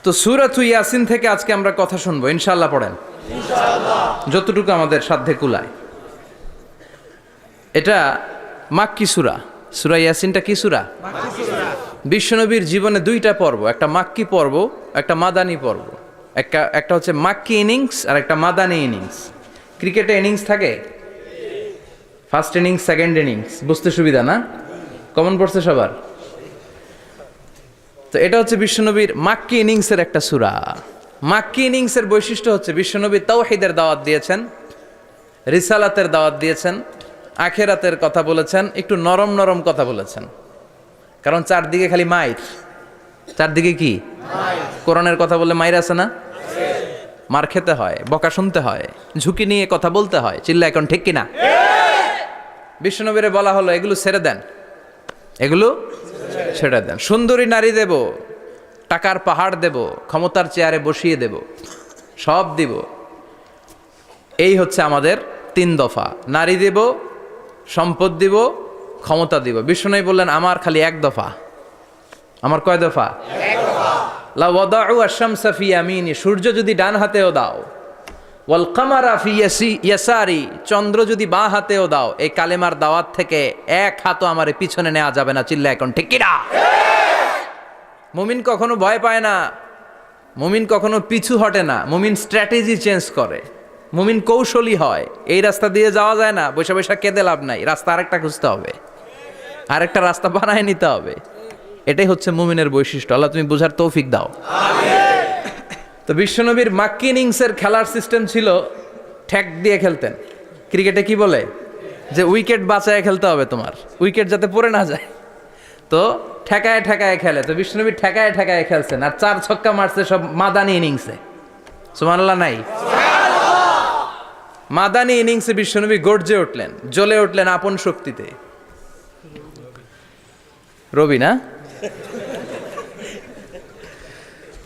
তো সূরাতুল ইয়াসিন থেকে আজকে আমরা কথা শুনবো, ইনশাআল্লাহ। পড়েন ইনশাআল্লাহ, যতটুকু আমাদের সাধ্যে কুলায়। এটা মাক্কি সূরা। সূরা ইয়াসিনটা কি সূরা? মাক্কি সূরা। বিশ্বনবীর জীবনে দুইটা পর্ব, একটা মাক্কি পর্ব, একটা মাদানী পর্ব। একটা হচ্ছে মাক্কি ইনিংস আর একটা মাদানী ইনিংস। ক্রিকেটে ইনিংস থাকে, ফার্স্ট ইনিংস, সেকেন্ড ইনিংস, বুঝতে সুবিধা না? কমন পড়ছে সবার? তো এটা হচ্ছে বিশ্বনবীর মাক্কি ইনিংসের একটা সূরা। মাক্কি ইনিংসের বৈশিষ্ট্য হচ্ছে বিশ্বনবী তাওহীদের দাওয়াত দিয়েছেন, রিসালাতের দাওয়াত দিয়েছেন, আখিরাতের কথা বলেছেন, একটু নরম নরম কথা বলেছেন। কারণ চারদিকে খালি মাইর। চারদিকে কি? কোরআনের কথা বললে মাইর আছে না? মার খেতে হয়, বকা শুনতে হয়, ঝুঁকি নিয়ে কথা বলতে হয়। চিল্লা এখন ঠিক কিনা? বিশ্বনবীরে বলা হলো এগুলো ছেড়ে দেন, এগুলো ছেড়ে দেন। সুন্দরী নারী দেব, টাকার পাহাড় দেব, ক্ষমতার চেয়ারে বসিয়ে দেব, সব দিব। এই হচ্ছে আমাদের 3 দফা। নারী দেব, সম্পদ দিব, ক্ষমতা দিব। বিষ্ণু বললেন আমার খালি 1 দফা। আমার কয় দফা? 1 দফা। লা ওয়াদাউ আশ-শামসা ফি ইয়ামিনি, সূর্য যদি ডান হাতেও দাও, ওয়াল কামারা ফি ইয়াসারি, চন্দ্র যদি বাঁ হাতেও দাও, এই কালেমার দাওয়াত থেকে 1 হাতও আমারে পিছনে নেওয়া যাবে না। চিল্লা এখন ঠিক কিনা? মুমিন কখনো ভয় পায় না, মুমিন কখনো পিছু হটে না, মুমিন স্ট্র্যাটেজি চেঞ্জ করে, মুমিন কৌশলী হয়। এই রাস্তা দিয়ে যাওয়া যায় না, বৈশা বৈশা কেঁদে লাভ নাই, রাস্তা আরেকটা খুঁজতে হবে, আরেকটা রাস্তা বানায় নিতে হবে। এটাই হচ্ছে মুমিনের বৈশিষ্ট্য। আল্লাহ তুমি বুঝার তৌফিক দাও। তো বিশ্বনবীর মাক্কি ইনিংসের খেলার সিস্টেম ছিল ঠ্যাক দিয়ে খেলতেন। ক্রিকেটে কি বলে যে উইকেট বাঁচায় খেলতে হবে, তোমার উইকেট যাতে পড়ে না যায়। তো ঠেকায় ঠেকায় খেলে। তো বিশ্বনবী ঠেকায় ঠেকায় খেলছেন, আর 4 ছক্কা মারছে সব মাদানী ইনিংসে। সুবহানাল্লাহ নাই? মাদানী ইনিংসে বিশ্বনবী গর্জে উঠলেন, জ্বলে উঠলেন আপন শক্তিতে। রবি না?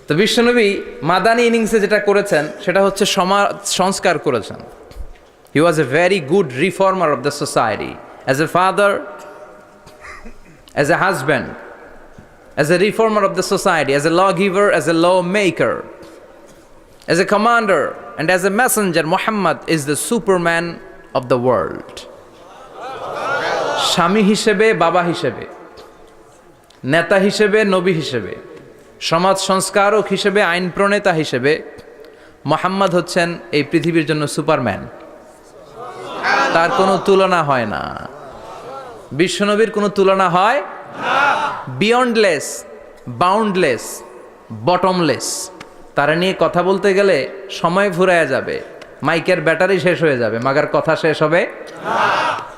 তো বিশ্বনবী মাদানী ইনিংসে যেটা করেছেন সেটা হচ্ছে সমাজ সংস্কার করেছেন। He was a very good reformer of the society, as a father, as a husband, as a reformer of the society, as a lawgiver, as a lawmaker, as a commander, and as a messenger. Muhammad is the superman of the world. স্বামী হিসেবে, বাবা হিসেবে, নেতা হিসেবে, নবী হিসেবে, সমাজ সংস্কারক হিসেবে, আইন প্রণেতা হিসেবে মুহাম্মদ হচ্ছেন এই পৃথিবীর জন্য সুপারম্যান। তার কোনো তুলনা হয় না। বিশ্বনবীর কোনো তুলনা হয় না। Beyondless, boundless, bottomless. তারা নিয়ে কথা বলতে গেলে সময় ফুরায় যাবে, মাইকের ব্যাটারি শেষ হয়ে যাবে, মাগার কথা শেষ হবে না।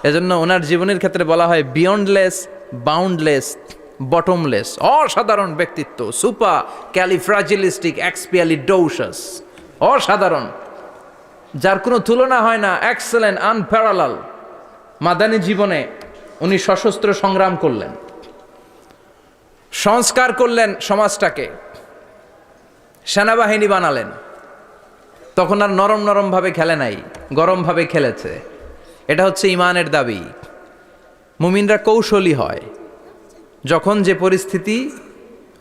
এজন্য ওনার জীবনের ক্ষেত্রে বলা হয় বিয়ন্ডলেস, বাউন্ডলেস, বটমলেস। অসাধারণ ব্যক্তিত্ব, সুপার ক্যালিফ্রাজিলিস্টিক এক্সপিয়ালিডোসাস, অসাধারণ, যার কোনো তুলনা হয় না, এক্সেলেন্ট, আনপ্যারালাল। মাদানী জীবনে উনি সশস্ত্র সংগ্রাম করলেন, সংস্কার করলেন সমাজটাকে, সেনাবাহিনী বানালেন। তখন আর নরম নরম ভাবে খেলে নাই, গরম ভাবে খেলেছে। এটা হচ্ছে ইমানের দাবি। মুমিনরা কৌশলী হয়। যখন যে পরিস্থিতি,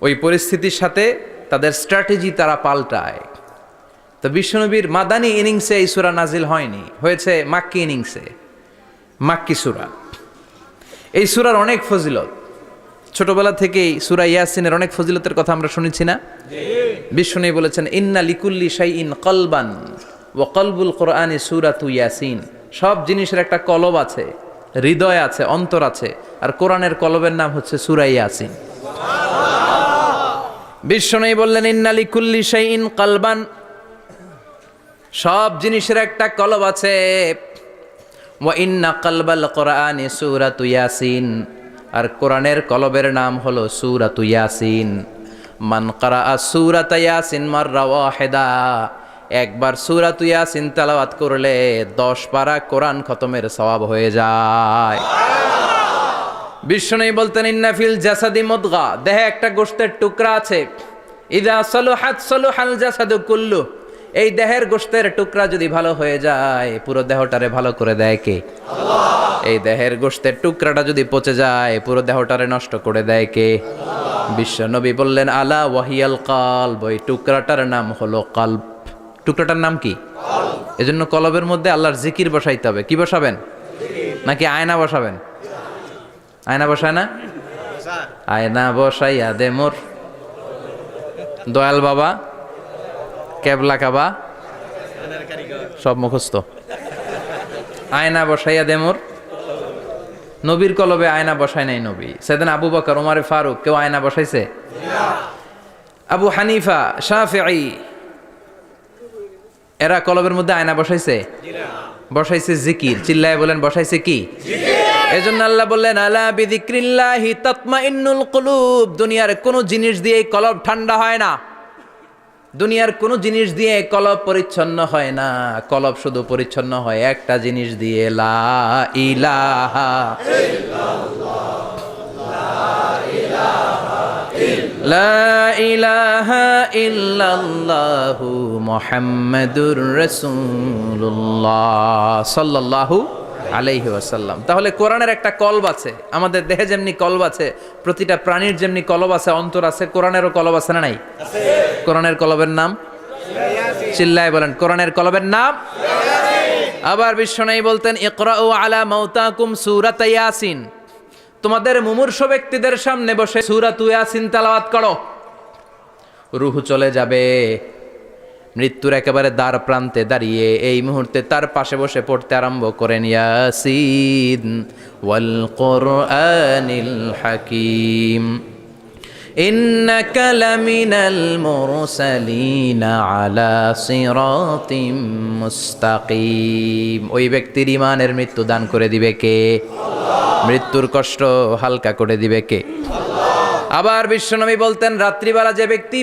ওই পরিস্থিতির সাথে তাদের স্ট্র্যাটেজি তারা পাল্টায়। তো বিশ্বনবীর মাদানী ইনিংসে এই সূরা নাজিল হয়নি, হয়েছে মাক্কি ইনিংসে, মাক্কি সূরা। এই সূরার অনেক ফজিলত, ছোটবেলা থেকেই সূরা ইয়াসিনের অনেক ফজিলতের কথা আমরা শুনেছি না? বিশ্বনবী বলেছেন ইন্না লিকুল্লি শাইইন কলবান ওয়া কলবুল কোরআনি সূরাতু ইয়াসিন। সব জিনিসের একটা কলব আছে, হৃদয় আছে, অন্তর আছে, আর কোরআনের কলবের নাম হচ্ছে সূরা ইয়াসিন। বিশ্বনবী বললেন ইন্না লিকুল্লি শাইইন কলবান, সব জিনিসের একটা কলব আছে। ওয়া ইন্না কলবাল কোরআনি সূরাতু ইয়াসিন, আর কোরআনের কলবের নাম হলো সূরাতু ইয়াসিন। মান ক্বারাআ সূরাতা ইয়াসিন মাররা ওয়াহিদা, একবার সূরাতু ইয়াসিন তেলাওয়াত করলে 10 পারা কোরআন খতমের সওয়াব হয়ে যায়। বিশ্বনবী বলতেন ইন্না ফিল জাসাদি মুদগা, দেহে একটা গোশতের টুকরা আছে। ইযা সালুহাত সালুহাল জাসাদু কুল্লু, এই দেহের গোশতের টুকরা যদি ভালো হয়ে যায়, পুরো দেহটারে ভালো করে দেয় কে? আল্লাহ। এই দেহের গোশতের টুকরাটা যদি পচে যায়, পুরো দেহটারে নষ্ট করে দেয় কে? আল্লাহ। বিশ্ব নবী বললেন আলা ওয়াহিয়াল কালব, ওই টুকরাটার নাম হলো কালব। টুকরাটার নাম কি? এজন্য কলবের মধ্যে আল্লাহর জিকির বসাইতে হবে। কি বসাবেন? নাকি আয়না বসাবেন? আয়না বসায় না? আয়না বসাইয়া দে মোর দয়াল বাবা, কেবলা কাবা, সব মুখস্থ। আয়না বসাইয়া দে মোর। নবীর কলবে আয়না বসায় নাই নবী। সেদিন আবু বকর, ওমর ফারুক কেউ আয়না বসাইছে? আবু হানিফা, শাফিঈ এরা কলবের মধ্যে আয়না বসাইছে? বসাইছে জিকির। চিল্লায় বলেন বসাইছে কি? এজন্য আল্লাহ বললেন আলা বিযিক্রিল্লাহি তাতমাইন্নুল কুলুব। দুনিয়ার কোনো জিনিস দিয়ে কলব ঠান্ডা হয় না, দুনিয়ার কোনো জিনিস দিয়ে কলব পরিচ্ছন্ন হয় না। কলব শুধু পরিচ্ছন্ন হয় একটা জিনিস দিয়ে, লা ইলাহা লা ইলাহা ইল্লাল্লাহু মুহাম্মাদুর রাসূলুল্লাহ সাল্লাল্লাহু আলাইহি ওয়াসাল্লাম। তাহলে কোরআনের একটা কলব আছে। আমাদের দেহে যেমনি কলব আছে, প্রতিটা প্রাণীর যেমনি কলব আছে, অন্তর আছে, কোরআনেরও কলব আছে না নাই? কোরআনের কলবের নাম? চিল্লায় বলেন কোরআনের কলবের নাম। আবার বিশ্বনবী বলতেন ইকরাউ আলা মাউতাকুম সূরাত ইয়াসিন। তোমাদের মুমূর্ষ ব্যক্তিদের সামনে বসে সূরাত ইয়াসিন তেলাওয়াত করো। রূহ চলে যাবে, মৃত্যুর একেবারে দ্বার প্রান্তে দাঁড়িয়ে এই মুহূর্তে তার পাশে বসে পড়তে আরম্ভ করেন ইয়াসিন ওয়াল কুরআনিল হাকীম ইন্নাকা লামিনাল মুরসালিনা আলা সিরাতিম মুস্তাকিম। ওই ব্যক্তির ঈমানের মৃত্যু দান করে দিবে কে? মৃত্যুর কষ্ট হালকা করে দিবে কে? আবার বিশ্বনবী বলতেন রাত্রিবেলা যে ব্যক্তি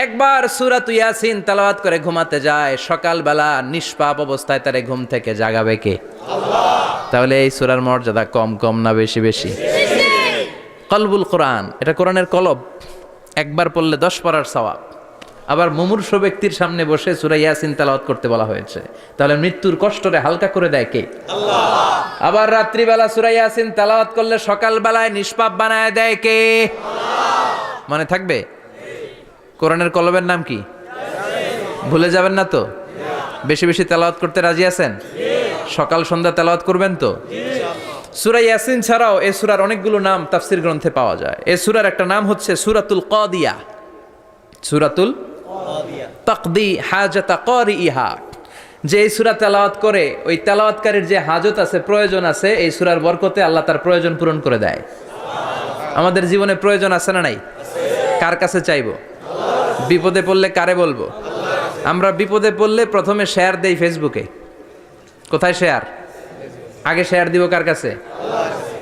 একবার সূরাত ইয়াসিন তেলাওয়াত করে ঘুমাতে যায়, সকালবেলা নিষ্পাপ অবস্থায় তারে ঘুম থেকে জাগাবে কে? তাহলে এই সূরার মর্যাদা কম কম না বেশি বেশি? কলবুল কোরআন, এটা কোরআনের কলব। একবার পড়লে 10 পড়ার সওয়াব। আবার মুমূর্ষ ব্যক্তির সামনে বসে সূরা ইয়াসিন তেলাওয়াত করতে বলা হয়েছে। তাহলে মৃত্যুর কষ্টরে হালকা করে দেয় কে? আল্লাহ। আবার রাত্রিবেলা সূরা ইয়াসিন তেলাওয়াত করলে সকালবেলায় নিষ্পাপ বানায় দেয় কে? আল্লাহ। মনে থাকবে? কোরআনের কলবের নাম কি? ভুলে যাবেন না তো? বেশি বেশি তেলাওয়াত করতে রাজি আছেন? সকাল সন্ধ্যা তেলাওয়াত করবেন তো? সূরা ইয়াসিন ছাড়াও এই সূরার অনেকগুলো নাম তাফসীর গ্রন্থে পাওয়া যায়। এই সূরার একটা নাম হচ্ছে সূরাতুল কাদিয়া। সূরাতুল কাদিয়া তাকদি হাজাতা কারিইহা। যে এই সূরা তেলাওয়াত করে ওই তেলাওয়াতকারীর যে হাজত আছে, প্রয়োজন আছে, এই সূরার বরকতে আল্লাহ তার প্রয়োজন পূরণ করে দেয়। আমাদের জীবনে প্রয়োজন আছে না নাই? কার কাছে চাইবো? বিপদে পড়লে কারে বলবো? আমরা বিপদে পড়লে প্রথমে শেয়ার দেই ফেসবুকে। কোথায় শেয়ার? আগে শেয়ার দিব কার কাছে?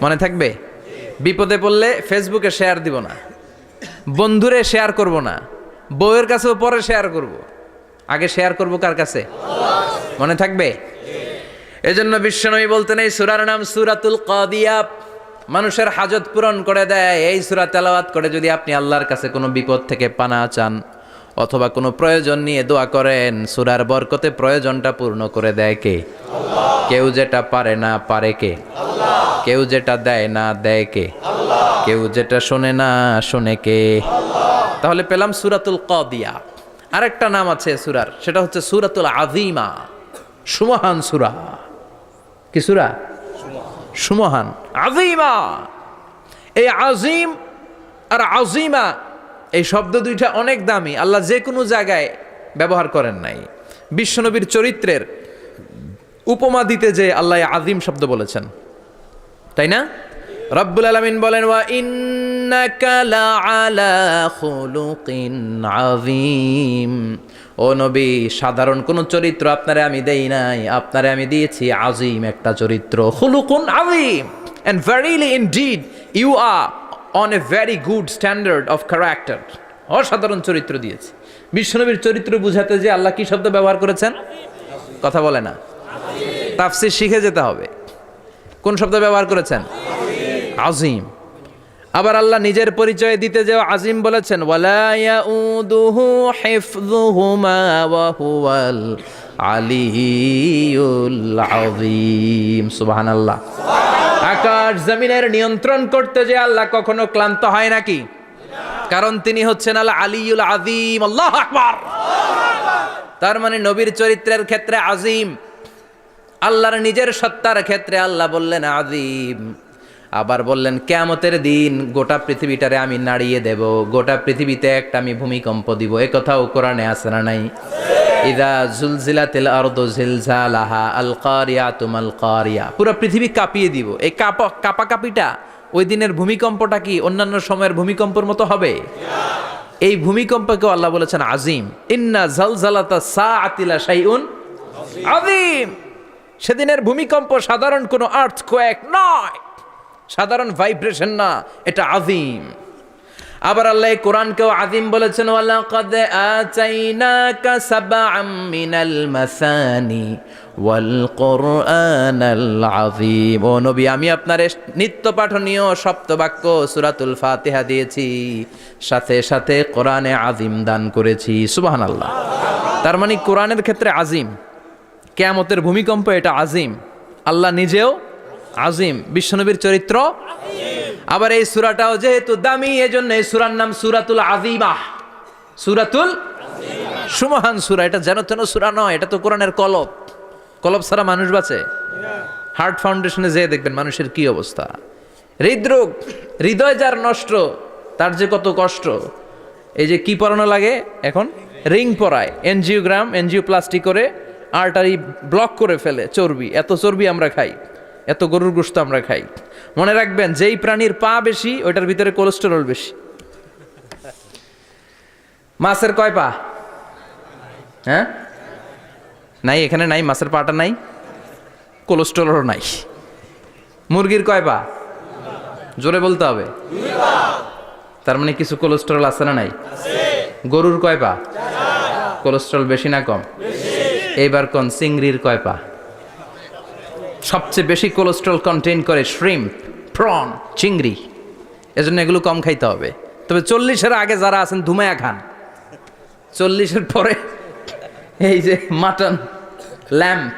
মনে থাকবে? বিপদে পড়লে ফেসবুকে শেয়ার দিব না, বন্ধুরে শেয়ার করব না, বউয়ের কাছেও পরে শেয়ার করব, আগে শেয়ার করব কার কাছে? মনে থাকবে? এজন্য বিশ্বনবী বলতেন এই সূরার নাম সূরাতুল কাদিয়া। মানুষের হাজত পূরণ করে দেয়। এই সূরা তেলাওয়াত করে যদি আপনি আল্লাহর কাছে কোনো বিপদ থেকে পানা চান অথবা কোনো প্রয়োজন নিয়ে দোয়া করেন, সূরার বরকতে প্রয়োজনটা পূর্ণ করে দেয় কে? আল্লাহ। কেউ যেটা পারে না পারে কে? আল্লাহ। কেউ যেটা দেয় না দেয় কে? আল্লাহ। কেউ যেটা শোনে না শোনে কে? আল্লাহ। তাহলে পেলাম সূরাতুল কাদিয়া। আরেকটা নাম আছে সূরার, সেটা হচ্ছে সূরাতুল আযীমা। সুমহান সূরা। কি সূরা? সুমহান, আযীমা। এই আযীম আর আযীমা এই শব্দ দুইটা অনেক দামি। আল্লাহ যে কোনো জায়গায় ব্যবহার করেন নাই। বিশ্বনবীর চরিত্রের উপমা দিতে যে আল্লাহ আযীম শব্দ বলেছেন, তাই না? রব্বুল আলামিন বলেন ওয়া ইন্নাকা লাআলা খুলুকিন আযীম। ও নবী, সাধারণ কোন চরিত্র আপনারে আমি দেই নাই, আপনারে আমি দিয়েছি আযীম একটা চরিত্র। খুলুকুন আযীম, and verily indeed you are on a very good standard of character. অসাধারণ চরিত্র দিয়েছি। বিশ্বনবীর চরিত্র বুঝাতে যে আল্লাহ কি শব্দ ব্যবহার করেছেন? কথা বলে না। তাফসীর শিখে যেতে হবে। কোন শব্দ ব্যবহার করেছেন? আযীম। আবার আল্লাহ নিজের পরিচয় দিতে যে আযীম বলেছেন, ওয়ালা ইয়াউদুহু হিফযুহুমা ওয়া হুয়াল আলিয়্যুল আযীম। সুবহানাল্লাহ। আকাশ জমিনের নিয়ন্ত্রণ করতে যে আল্লাহ কখনো ক্লান্ত হয় নাকি? কারণ তিনি হচ্ছেন আল আলিউল আযীম। আল্লাহু আকবার। তার মানে নবীর চরিত্রের ক্ষেত্রে আযীম, আল্লাহর নিজের সত্তার ক্ষেত্রে আল্লাহ বললেন আযীম, আবার বললেন কিয়ামতের দিন গোটা পৃথিবীটারে আমি নাড়িয়ে দেব, গোটা পৃথিবীতে একটা আমি ভূমিকম্প দিব। এই কথাও কোরআনে আছে না নাই? ইযা জুলজিলাতিল আরদু জিলজালাহা আল কারিয়াতু মাল কারিয়া, পুরো পৃথিবী কাঁপিয়ে দিব। এই কাঁপাকাঁপিটা ওই দিনের ভূমিকম্পটা কি অন্যান্য সময়ের ভূমিকম্পের মতো হবে? এই ভূমিকম্পকে আল্লাহ বলেছেন আযীম। ইন্না জালজালাতা সাআতি লা শাইউন আযীম। সেদিনের ভূমিকম্প সাধারণ কোনো আর্থকোয়েক নয়, সাধারণ ভাইব্রেশন না, এটা আযীম। আবার আল্লাহ কোরআনকেও আযীম বলেছেন, ওয়ালাকাদ আতাইনাকা সাবআম মিনাল মাসানি ওয়াল কুরআনাল আযীম। ও নবী, আমি আপনার নিত্য পাঠনীয় সপ্তবাক্য সূরাতুল ফাতিহা দিয়েছি, সাথে সাথে কোরআনে আযীম দান করেছি। সুবহানাল্লাহ। তার মানে কোরআনের ক্ষেত্রে আযীম, কিয়ামতের ভূমিকম্প এটা আযীম, আল্লাহ নিজেও আযীম, বিশ্বনবীর চরিত্র আবার এই সূরাটাও যেহেতু দামি, এজন্য এই সূরার নাম সূরাতুল আযীমা। সূরাতুল সুমহান সূরা। এটা যেন তেন সূরা নয়, এটা তো কোরআনের কলব। কলব ছাড়া মানুষ বাঁচে? হার্ট ফাউন্ডেশনে যেয়ে দেখবেন মানুষের কি অবস্থা। হৃদরোগ, হৃদয় যার নষ্ট, তার যে কত কষ্ট। এই যে কি পরানো লাগে এখন, রিং পরায়, এনজিওগ্রাম, এনজিওপ্লাস্টি করে আর্টারি ব্লক করে ফেলে। চর্বি, এত চর্বি আমরা খাই, এত গরুর গোশত আমরা খাই। মনে রাখবেন, যেই প্রাণীর পা বেশি ওইটার ভিতরে কোলেস্টেরল বেশি। মাছের কয় পা? হ্যাঁ, নাই, এখানে নাই, মাছের পাটা নাই, কোলেস্টেরল নাই। মুরগির কয় পা? জোরে বলতে হবে। তার মানে কিছু কোলেস্টেরল আছে না নাই? গরুর কয় পা? কোলেস্টেরল বেশি না কম? এইবার কোন চিংড়ির কয় পা? সবচেয়ে বেশি কোলেস্টেরল কন্টেইন করে শ্রিম্প, প্রন, চিংড়ি। এজন্য এগুলো কম খাইতে হবে। তবে 40-এর আগে যারা আছেন ধুমায়া খান, 40-এর পরে এই যে মাটন, ল্যাম্প,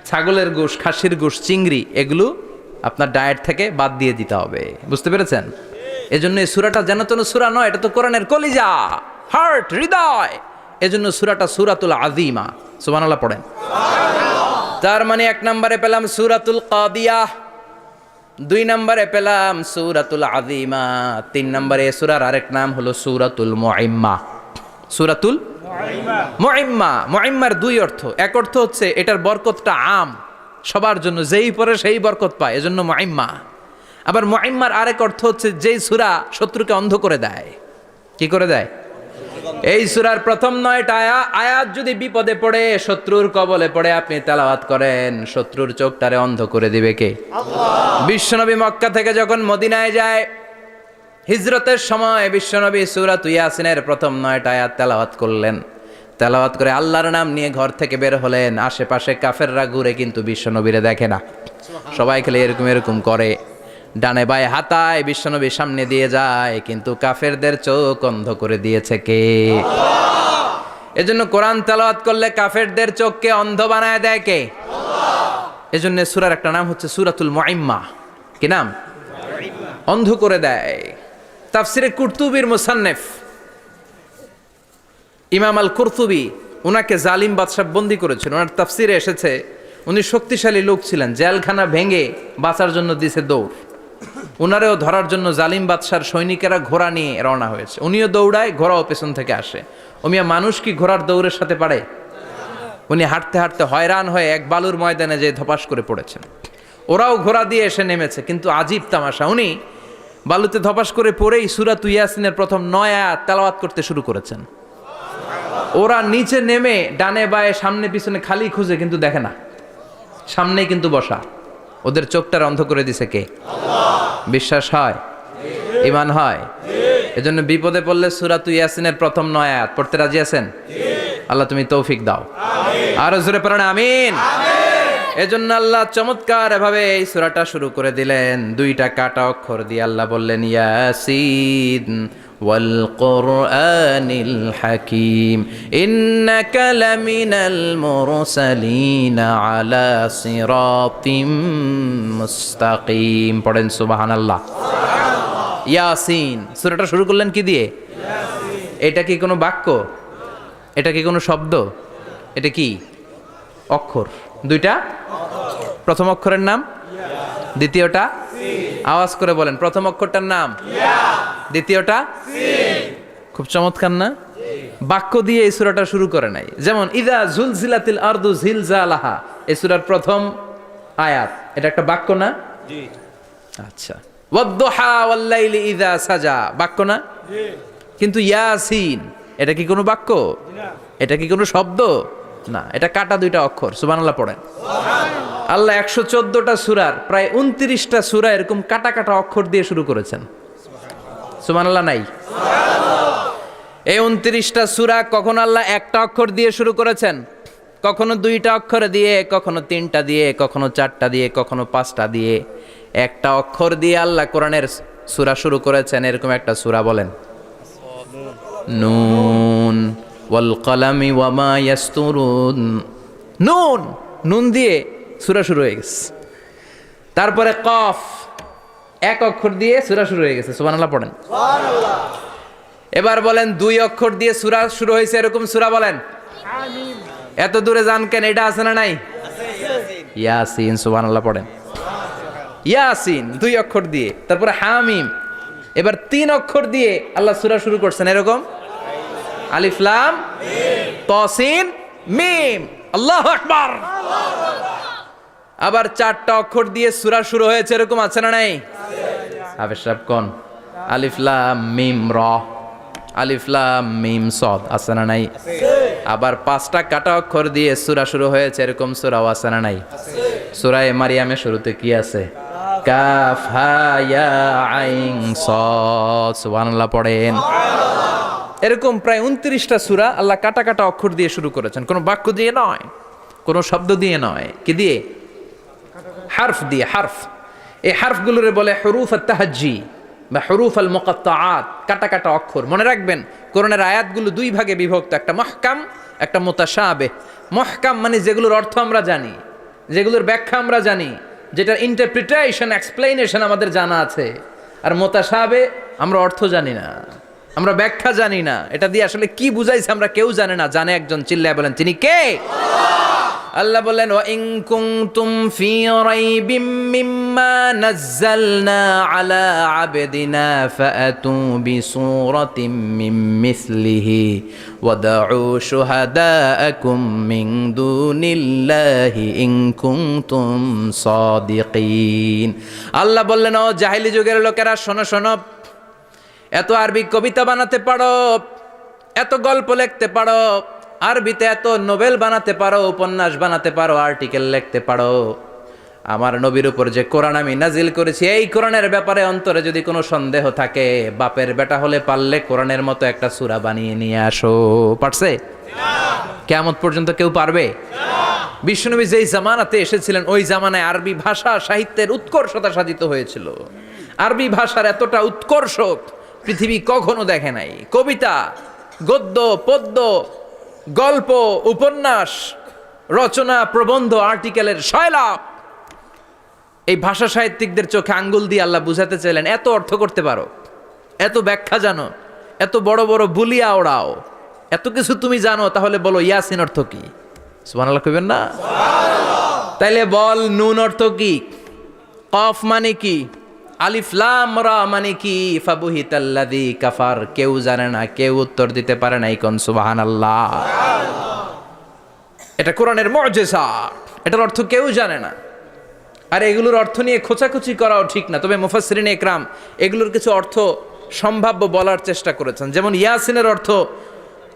ছাগলের গোশ, খাসির গোশ, চিংড়ি, এগুলো আপনার ডায়েট থেকে বাদ দিয়ে দিতে হবে। বুঝতে পেরেছেন? এজন্য এই সূরাটা যেন তেন সূরা নয়, এটা তো কোরআনের কলিজা, হার্ট, হৃদয়। এজন্য সূরাটা সূরাতুল আযীমা। সুবহানাল্লাহ পড়েন। তার মানে 1 নম্বরে পেলাম সূরাতুল কাদিয়াহ, 2 নম্বরে পেলাম সূরাতুল আযীমা, 3 নম্বরে সূরার আরেক নাম হলো সূরাতুল মুইম্মা। সূরাতুল মুইম্মা। মুইম্মার 2 অর্থ। এক অর্থ হচ্ছে এটার বরকতটা আম, সবার জন্য, যেই পড়ে সেই বরকত পায়, এজন্য মুইম্মা। আবার মুইম্মার আরেক অর্থ হচ্ছে যেই সূরা শত্রুকে অন্ধ করে দেয়। কি করে দেয়? এই সূরার প্রথম 9টা আয়াত যদি বিপদে পড়ে, শত্রুর কবলে পড়ে আপনি তেলাওয়াত করেন, শত্রুর চোখটারে অন্ধ করে দিবে কে? আল্লাহ। বিশ্বনবী মক্কা থেকে যখন মদিনায় যায়, হিজরতের সময় বিশ্বনবী সূরাত ইয়াসিনের প্রথম 9টা আয়াত তেলাওয়াত করলেন। তেলাওয়াত করে আল্লাহর নাম নিয়ে ঘর থেকে বের হলেন। আশেপাশে কাফেররা ঘুরে কিন্তু বিশ্বনবীরে দেখে না, সবাই খেলে এরকম এরকম করে, ডানে বায়ে হাতায় বিশ্বনবীর সামনে দিয়ে যায়, কিন্তু কাফেরদের চোখ অন্ধ করে দিয়েছে কে? আল্লাহ। এজন্য কোরআন তেলাওয়াত করলে কাফেরদের চোখকে অন্ধ বানায় দেয় কে? আল্লাহ। এজন্য সূরার একটা নাম হচ্ছে সূরাতুল মুইম্মা। কি নাম? অন্ধ করে দেয়। তাফসিরে কুরতুবির মুসান্নিফ ইমাম আল কুরতুবি, ওনাকে জালিম বাদশা বন্দী করেছিল। ওনার তাফসিরে এসেছে উনি শক্তিশালী লোক ছিলেন, জেলখানা ভেঙে বাঁচার জন্য দিছে দৌড়। উনারেও ধরার জন্য জালিম বাদশার সৈনিকেরা ঘোড়া নিয়ে রওনা হয়েছে। উনিও দৌড়ায়, ঘোড়াও পেছন থেকে আসে। ওমিয়া মানুষ কি ঘোড়ার দৌড়ের সাথে পারে? উনি হাঁটতে হাঁটতে হয়রান হয়ে এক বালুর ময়দানে যেয়ে ধপাস করে পড়েছেন। ওরাও ঘোড়া দিয়ে এসে নেমেছে, কিন্তু আজীব তামাশা, উনি বালুতে ধপাস করে পড়েই সূরাত ইয়াসিনের প্রথম 9 আয়াত তেলাওয়াত করতে শুরু করেছেন। ওরা নিচে নেমে ডানে বায়ে সামনে পিছনে খালি খুঁজে, কিন্তু দেখে না, সামনেই কিন্তু বসা। ওদের চোখটার অন্ধ করে দিছে কে? আল্লাহ। বিশ্বাস হয়? ঈমান হয়? এজন্য বিপদে পড়লে সূরাত ইয়াসিনের প্রথম 9 আয়াত পড়তে রাজি আছেন? আল্লাহ তুমি তৌফিক দাও। আরো জোরে পড়েন আমিন। এজন্য আল্লাহ চমৎকার ভাবে এই সূরাটা শুরু করে দিলেন। 2টা কাটা অক্ষর দিয়ে আল্লাহ বললেন ইয়াসিন ওয়াল কুরআনিল হাকীম ইন্নাকা লামিনাল মুরসালিন আলা সিরাতিম মুস্তাকিম। পড়েন সুবহানাল্লাহ। ইয়াসিন। সূরাটা শুরু করলেন কি দিয়ে? এটা কি কোনো বাক্য? এটা কি কোনো শব্দ? এটা কি অক্ষর? দুইটা। প্রথম অক্ষরের নাম, দ্বিতীয়টা আওয়াজ করে বলেন, প্রথম অক্ষরটার নাম, দ্বিতীয়টা। খুব চমৎকার না? বাক্য দিয়ে এই সূরাটা শুরু করে নাই। যেমন ইদা জুলজিলাতিল আরদু জিলজালাহা, এই সূরার প্রথম আয়াত, এটা একটা বাক্য না? জি। আচ্ছা। ওয়াদ-দুহা ওয়াল-লাইলি ইযা সাজা, বাক্য না? জি। কিন্তু ইয়াসিন, এটা কি কোনো বাক্য? না। এটা কি কোনো শব্দ? না, এটা কাটা দুইটা অক্ষর। সুবহানাল্লাহ পড়েন। সুবহানাল্লাহ। আল্লাহ 114টা সূরার প্রায় 29টা সূরা এরকম কাটা কাটা অক্ষর দিয়ে শুরু করেছেন। সুবহানাল্লাহ নাই? সুবহানাল্লাহ। এই 29টা সূরা কখনো আল্লাহ একটা অক্ষর দিয়ে শুরু করেছেন, কখনো দুইটা অক্ষর দিয়ে, কখনো তিনটা দিয়ে, কখনো চারটা দিয়ে, কখনো পাঁচটা দিয়ে। একটা অক্ষর দিয়ে আল্লাহ কোরআনের সূরা শুরু করেছেন, এরকম একটা সূরা বলেন। নুন ওয়াল কলামি ওয়া মা ইয়াসতুরুন। নুন, নুন দিয়ে সূরা শুরু হয়ে গেছে। তারপরে কফ, এক অক্ষর দিয়ে সূরা শুরু হয়ে গেছে। সুবহানাল্লাহ পড়েন। সুবহানাল্লাহ। এবার বলেন দুই অক্ষর দিয়ে সূরা শুরু হয়েছে এরকম সূরা বলেন। আমিন। এত দূরে যান কেন? এটা আছে না নাই? ইয়াসিন। সুবহানাল্লাহ পড়েন। ইয়াসিন দুই অক্ষর দিয়ে। তারপরে হামিম। এবার তিন অক্ষর দিয়ে আল্লাহ সূরা শুরু করছেন এরকম, আলিফ লাম মিম তাসিন মিম। আল্লাহু আকবার। আবার চারটা অক্ষর দিয়ে সূরা শুরু হয়েছে এরকম আছে না নাই? হাফেজ সাহেব কোন? আলিফ লাম মিম র, আলিফ লাম মিম সদ, আছে না নাই? আবার পাঁচটা কাটা অক্ষর দিয়ে সূরা শুরু হয়েছে এরকম সূরাও আছে না নাই? সূরা মারিয়ামের শুরুতে কি আছে? কাফ হা ইয়া আইন সদ। সুবহানাল্লাহ পড়েন। এরকম প্রায় 29টা সূরা আল্লাহ কাটা কাটা অক্ষর দিয়ে শুরু করেছেন, কোনো বাক্য দিয়ে নয়, কোনো শব্দ দিয়ে নয়। কি দিয়ে? হারফ দিয়ে। হারফ, এই হারফগুলোরে বলে হুরুফ আত-তাহাজ্জি বা হুরুফ আল মুকাত্তাআত, কাটা কাটা অক্ষর। মনে রাখবেন কোরআনের আয়াতগুলো দুই ভাগে বিভক্ত, একটা মুহকাম, একটা মুতাশাবিহ। মুহকাম মানে যেগুলোর অর্থ আমরা জানি, যেগুলোর ব্যাখ্যা আমরা জানি, যেটার ইন্টারপ্রিটেশন, এক্সপ্লেনেশন আমাদের জানা আছে। আর মুতাশাবিহ আমরা অর্থ জানি না, আমরা ব্যাখ্যা জানি না, এটা দিয়ে আসলে কি বুঝাইছে আমরা কেউ জানে না। জানে একজন, চিল্লায় বলেন তিনি কে? আল্লাহ বলেন ওয়া ইন কুনতুম ফি রাইবিম মিম্মা নাযালনা আলা আবদিনা ফাআতু বিসূরাতিম মিন মিসলিহি ওয়াদউ শুহাদাআকুম মিন দুনিল্লাহি ইন কুনতুম সাদিকিন। আল্লাহ বললেন ও জাহেলি যুগের লোকেরা, শোনো শোনো, এত আরবি কবিতা বানাতে পারো, এত গল্প লিখতে পারো, আরবিতে এত নোবেল বানাতে পারো, উপন্যাস বানাতে পারো, আর্টিকেল লিখতে পারো, আমার নবীর উপর যে কোরআন আমি নাজিল করেছি এই কোরআনের ব্যাপারে অন্তরে যদি কোনো সন্দেহ থাকে, বাপের বেটা হলে পারলে কোরআনের মতো একটা সূরা বানিয়ে নিয়ে আসো। পারছে? কিয়ামত পর্যন্ত কেউ পারবে? বিশ্বনবী যেই জামানাতে এসেছিলেন ওই জামানায় আরবি ভাষা সাহিত্যের উৎকর্ষতা সাধিত হয়েছিল। আরবি ভাষার এতটা উৎকর্ষ পৃথিবী কখনো দেখে নাই। কবিতা, গদ্য, পদ্য, গল্প, উপন্যাস, রচনা, প্রবন্ধ, আর্টিকেলের সয়লাভ। এই ভাষা সাহিত্যিকদের চোখে আঙ্গুল দিয়ে আল্লাহ বুঝাতে চাইলেন, এত অর্থ করতে পারো, এত ব্যাখ্যা জানো, এত বড় বড় বুলিয়া ওড়াও, এত কিছু তুমি জানো, তাহলে বলো ইয়াসিন অর্থ কি? সুবহানাল্লাহ কইবেন না? তাইলে বল নুন অর্থ কি? কফ মানে কি? আলিফ লাম রা মানে কি? ফাবুহিতাল্লাযী কাফার। কেউ জানে না, কেউ উত্তর দিতে পারে না। কোন সুবহানাল্লাহ। এটা কোরআনের মুজিজা, এটার অর্থ কেউ জানে না। আর এগুলোর অর্থ নিয়ে খোঁচাখুচি করাও ঠিক না। তবে মুফাসসিরিনে ইকরাম এগুলোর কিছু অর্থ সম্ভাব্য বলার চেষ্টা করেছেন। যেমন ইয়াসিনের অর্থ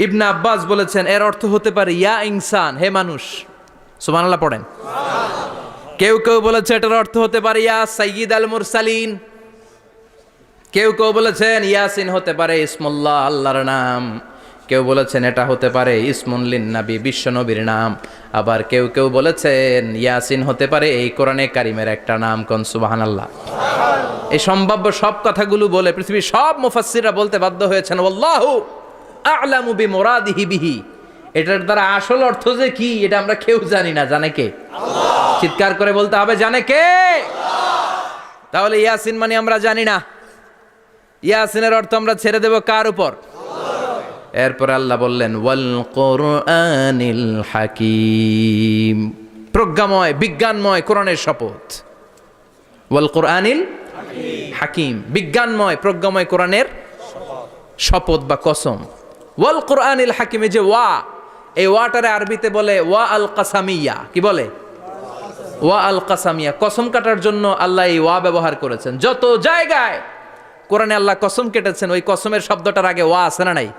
ইবনে আব্বাস বলেছেন এর অর্থ হতে পারে ইয়া ইনসান, হে মানুষ। সুবহানাল্লাহ পড়েন। কেউ কেউ বলেছে এটার অর্থ হতে পারে ইয়া সাইয়্যিদ আল মুরসালিন। কেউ কেউ বলেছেন ইয়াসিন হতে পারে ইসমুল্লাহ, আল্লাহর নাম। কেউ বলেছেন এটা হতে পারে ইসমুন লিন নবী, বিশ্ব নবীর নাম। আবার কেউ কেউ বলেছেন ইয়াসিন হতে পারে এই কোরআনে কারিমের একটা নাম। কোন সুবহানাল্লাহ। এই সম্ভাব্য সব কথাগুলো বলে পৃথিবীর সব মুফাসসিররা বলতে বাধ্য হয়েছেন আল্লাহু আ'লামু বিমুরাদিহি বিহি। এটার দ্বারা আসল অর্থ যে কি এটা আমরা কেউ জানি না। জানে কে? আল্লাহ। চিৎকার করে বলতে হবে, জানে কে? আল্লাহ। তাহলে ইয়াসিন মানে আমরা জানি না। ইয়াসিনের অর্থ আমরা ছেড়ে দেব কার উপর? এরপরে আল্লাহ বললেন ওয়াল কোরআনিল হাকিম, প্রজ্ঞাময় বিজ্ঞানময় কোরআনের শপথ। ওয়াল কোরআনিল হাকিম, বিজ্ঞানময় প্রজ্ঞাময় কোরআনের শপথ বা কসম। ওয়াল কোরআনিল হাকিমে যে ওয়া, এই ওয়াটারে আরবিতে বলে ওয়া আল কাসামিয়া। কি বলে? ওয়া আল কাসামিয়া, কসম কাটার জন্য আল্লাহ এই ওয়া ব্যবহার করেছেন। যত জায়গায় কোরআনে আল্লাহ কসম কেটেছেন, ওই কসমের শব্দটার আগে ওয়া আছে না নাই?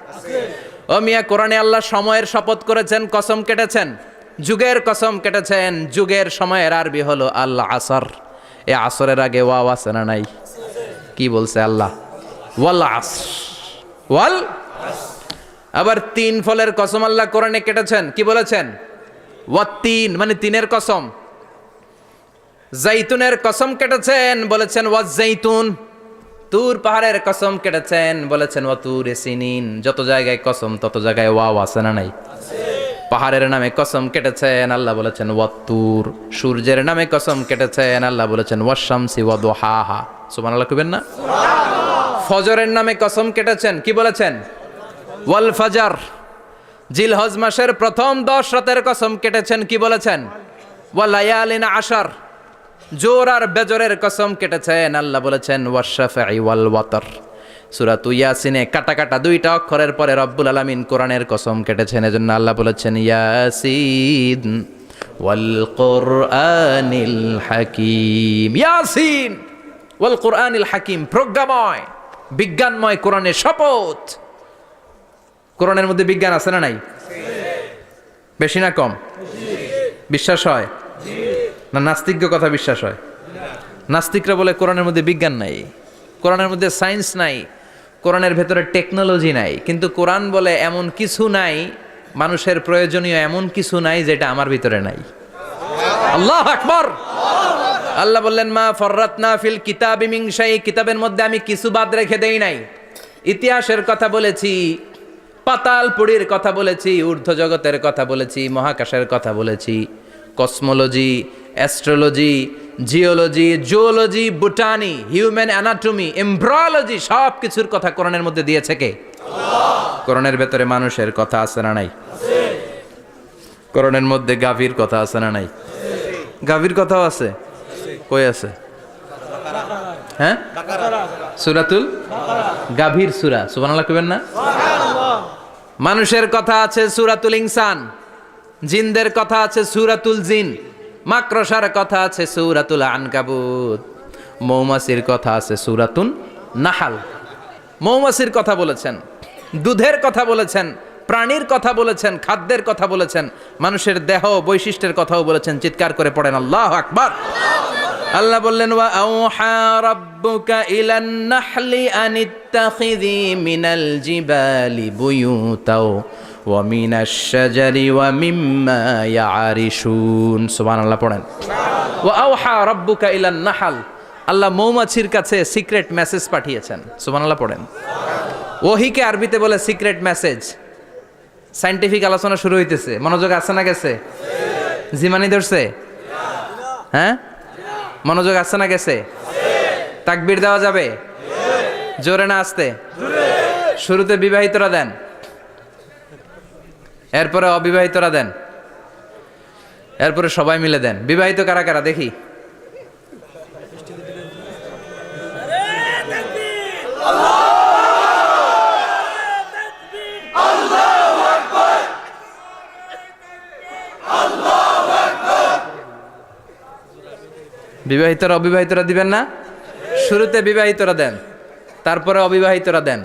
ও মিয়া, কোরআনে আল্লাহ সময়ের শপথ করেছেন, কসম কেটেছেন, যুগের কসম কেটেছেন। যুগের সময়ের আরবি হলো আল আসর, এই আসরের আগে ওয়া আছে না নাই? কি বলছে আল্লাহ? ওয়াল আসর, ওয়াল। আবার তিন ফলের কসম আল্লাহ কোরআনে কেটেছেন, কি বলেছেন? ওয়াত্তিন, মানে তিনের কসম। জাইতুনের কসম কেটেছেন, বলেছেন ওয়াজ জাইতুন। তুর পাহাড়ের কসম কেটেছেন, বলেছেন ওয়া তুর সিনিন। যত জায়গায় কসম তত জায়গায় ওয়াও আছে না নাই? পাহাড়ের নামে কসম কেটেছেন, আল্লাহ বলেছেন ওয়া তুর। সূর্যের নামে কসম কেটেছেন, আল্লাহ বলেছেন ওয়াশ শামসি ওয়া দুহাহা। সুবহানাল্লাহ কইবেন না? ফজরের নামে কসম কেটেছেন, কি বলেছেন? ওয়াল ফাজর। জিলহজ মাসের প্রথম 10 রাতের কসম কেটেছেন, কি বলেছেন? ওয়া লায়ালিন আশর। জোর আর বেজরের কসম কেটেছেন, আল্লাহ বলেছেন ওয়াশ-শাফঈ ওয়াল ওয়াতর। সূরা ইয়াসিনে কাটা কাটা 2টা অক্ষরের পরে রব্বুল আলামিন কোরআনের কসম কেটেছেন, এজন্য আল্লাহ বলেছেন ইয়াসিন ওয়াল কোরআনিল হাকিম। ইয়াসিন ওয়াল কোরআনিল হাকিম, প্রজ্ঞাময় বিজ্ঞানময় কোরআনের শপথ। কোরআনের মধ্যে বিজ্ঞান আছে না নাই? বেশি না কম? বিশ্বাস হয় না নাস্তিকদের কথা বিশ্বাস হয়? নাস্তিকরা বলে কোরআনের মধ্যে বিজ্ঞান নাই, কোরআনের মধ্যে সায়েন্স নাই, কোরআনের ভেতরে টেকনোলজি নাই। কিন্তু কোরআন বলে এমন কিছু নাই, মানুষের প্রয়োজনীয় এমন কিছু নাই যেটা আমার ভিতরে নাই। আল্লাহু আকবার। আল্লাহ বললেন মা ফররাতনা ফিল কিতাবি মিন শাই, কিতাবের মধ্যে আমি কিছু বাদ রেখে দেই নাই। ইতিহাসের কথা বলেছি, পাতালপুরীর কথা বলেছি, ঊর্ধ্ব জগতের কথা বলেছি, মহাকাশের কথা বলেছি, cosmology, astrology, geology, zoology, botany, human anatomy, embryology, সব কিছুর কথা কোরআনের মধ্যে দিয়েছে কে? আল্লাহ। কোরআনের ভেতরে মানুষের কথা আছে না নাই? আছে। কোরআনের মধ্যে গাভীর কথা আছে না নাই? গাভীর কথাও আছে। কই আছে? হ্যাঁ, সূরাতুল গাভীর সূরা। সুবহানাল্লাহ কইবেন না? সুবহানাল্লাহ। মানুষের কথা আছে সূরাতুল ইনসান, জিনদের কথা আছে সূরাতুল জিন, মাকড়সার কথা আছে সূরাতুল আনকাবুত, মৌমাছির কথা আছে সূরাতুন নাহাল। মৌমাছির কথা বলেছেন, দুধের কথা বলেছেন, প্রাণীর কথা বলেছেন, খাদ্যের কথা বলেছেন, মানুষের দেহ বৈশিষ্ট্যের কথাও বলেছেন। চিৎকার করে পড়েন আল্লাহু আকবার। আল্লাহ বললেন ওয়া আওহা রাব্বুকা ইলান নাহলি আনিত্তাখিযি মিনাল জিবালি বুয়ুতাও ওয়া মিনাশ শাজারি ওয়া মিম্মা ইয়ারিশুন। সুবহানাল্লাহ পড়েন। ওয়া আওহা রাব্বুকা ইলান নাহল, আল্লাহ মৌমাছির কাছে সিক্রেট মেসেজ পাঠিয়েছেন। সুবহানাল্লাহ পড়েন। ওহিকে আরবিতে বলে সিক্রেট মেসেজ। সায়েন্টিফিক আলোচনা শুরু হইতেছে, মনোযোগ আছে না গেছে? জিমানি ধরছে? হ্যাঁ, মনোযোগ আছে না গেছে? তাকবীর দেওয়া যাবে? জোরে না আসতে? শুরুতে বিবাহিতরা দেন, এরপরে অবিবাহিতরা দেন, এরপরে সবাই মিলে দেন। বিবাহিত কারা কারা দেখি? বিবাহিতরা অবিবাহিতরা দিবেন না? শুরুতে বিবাহিতরা দেন, তারপরে অবিবাহিতরা দেন,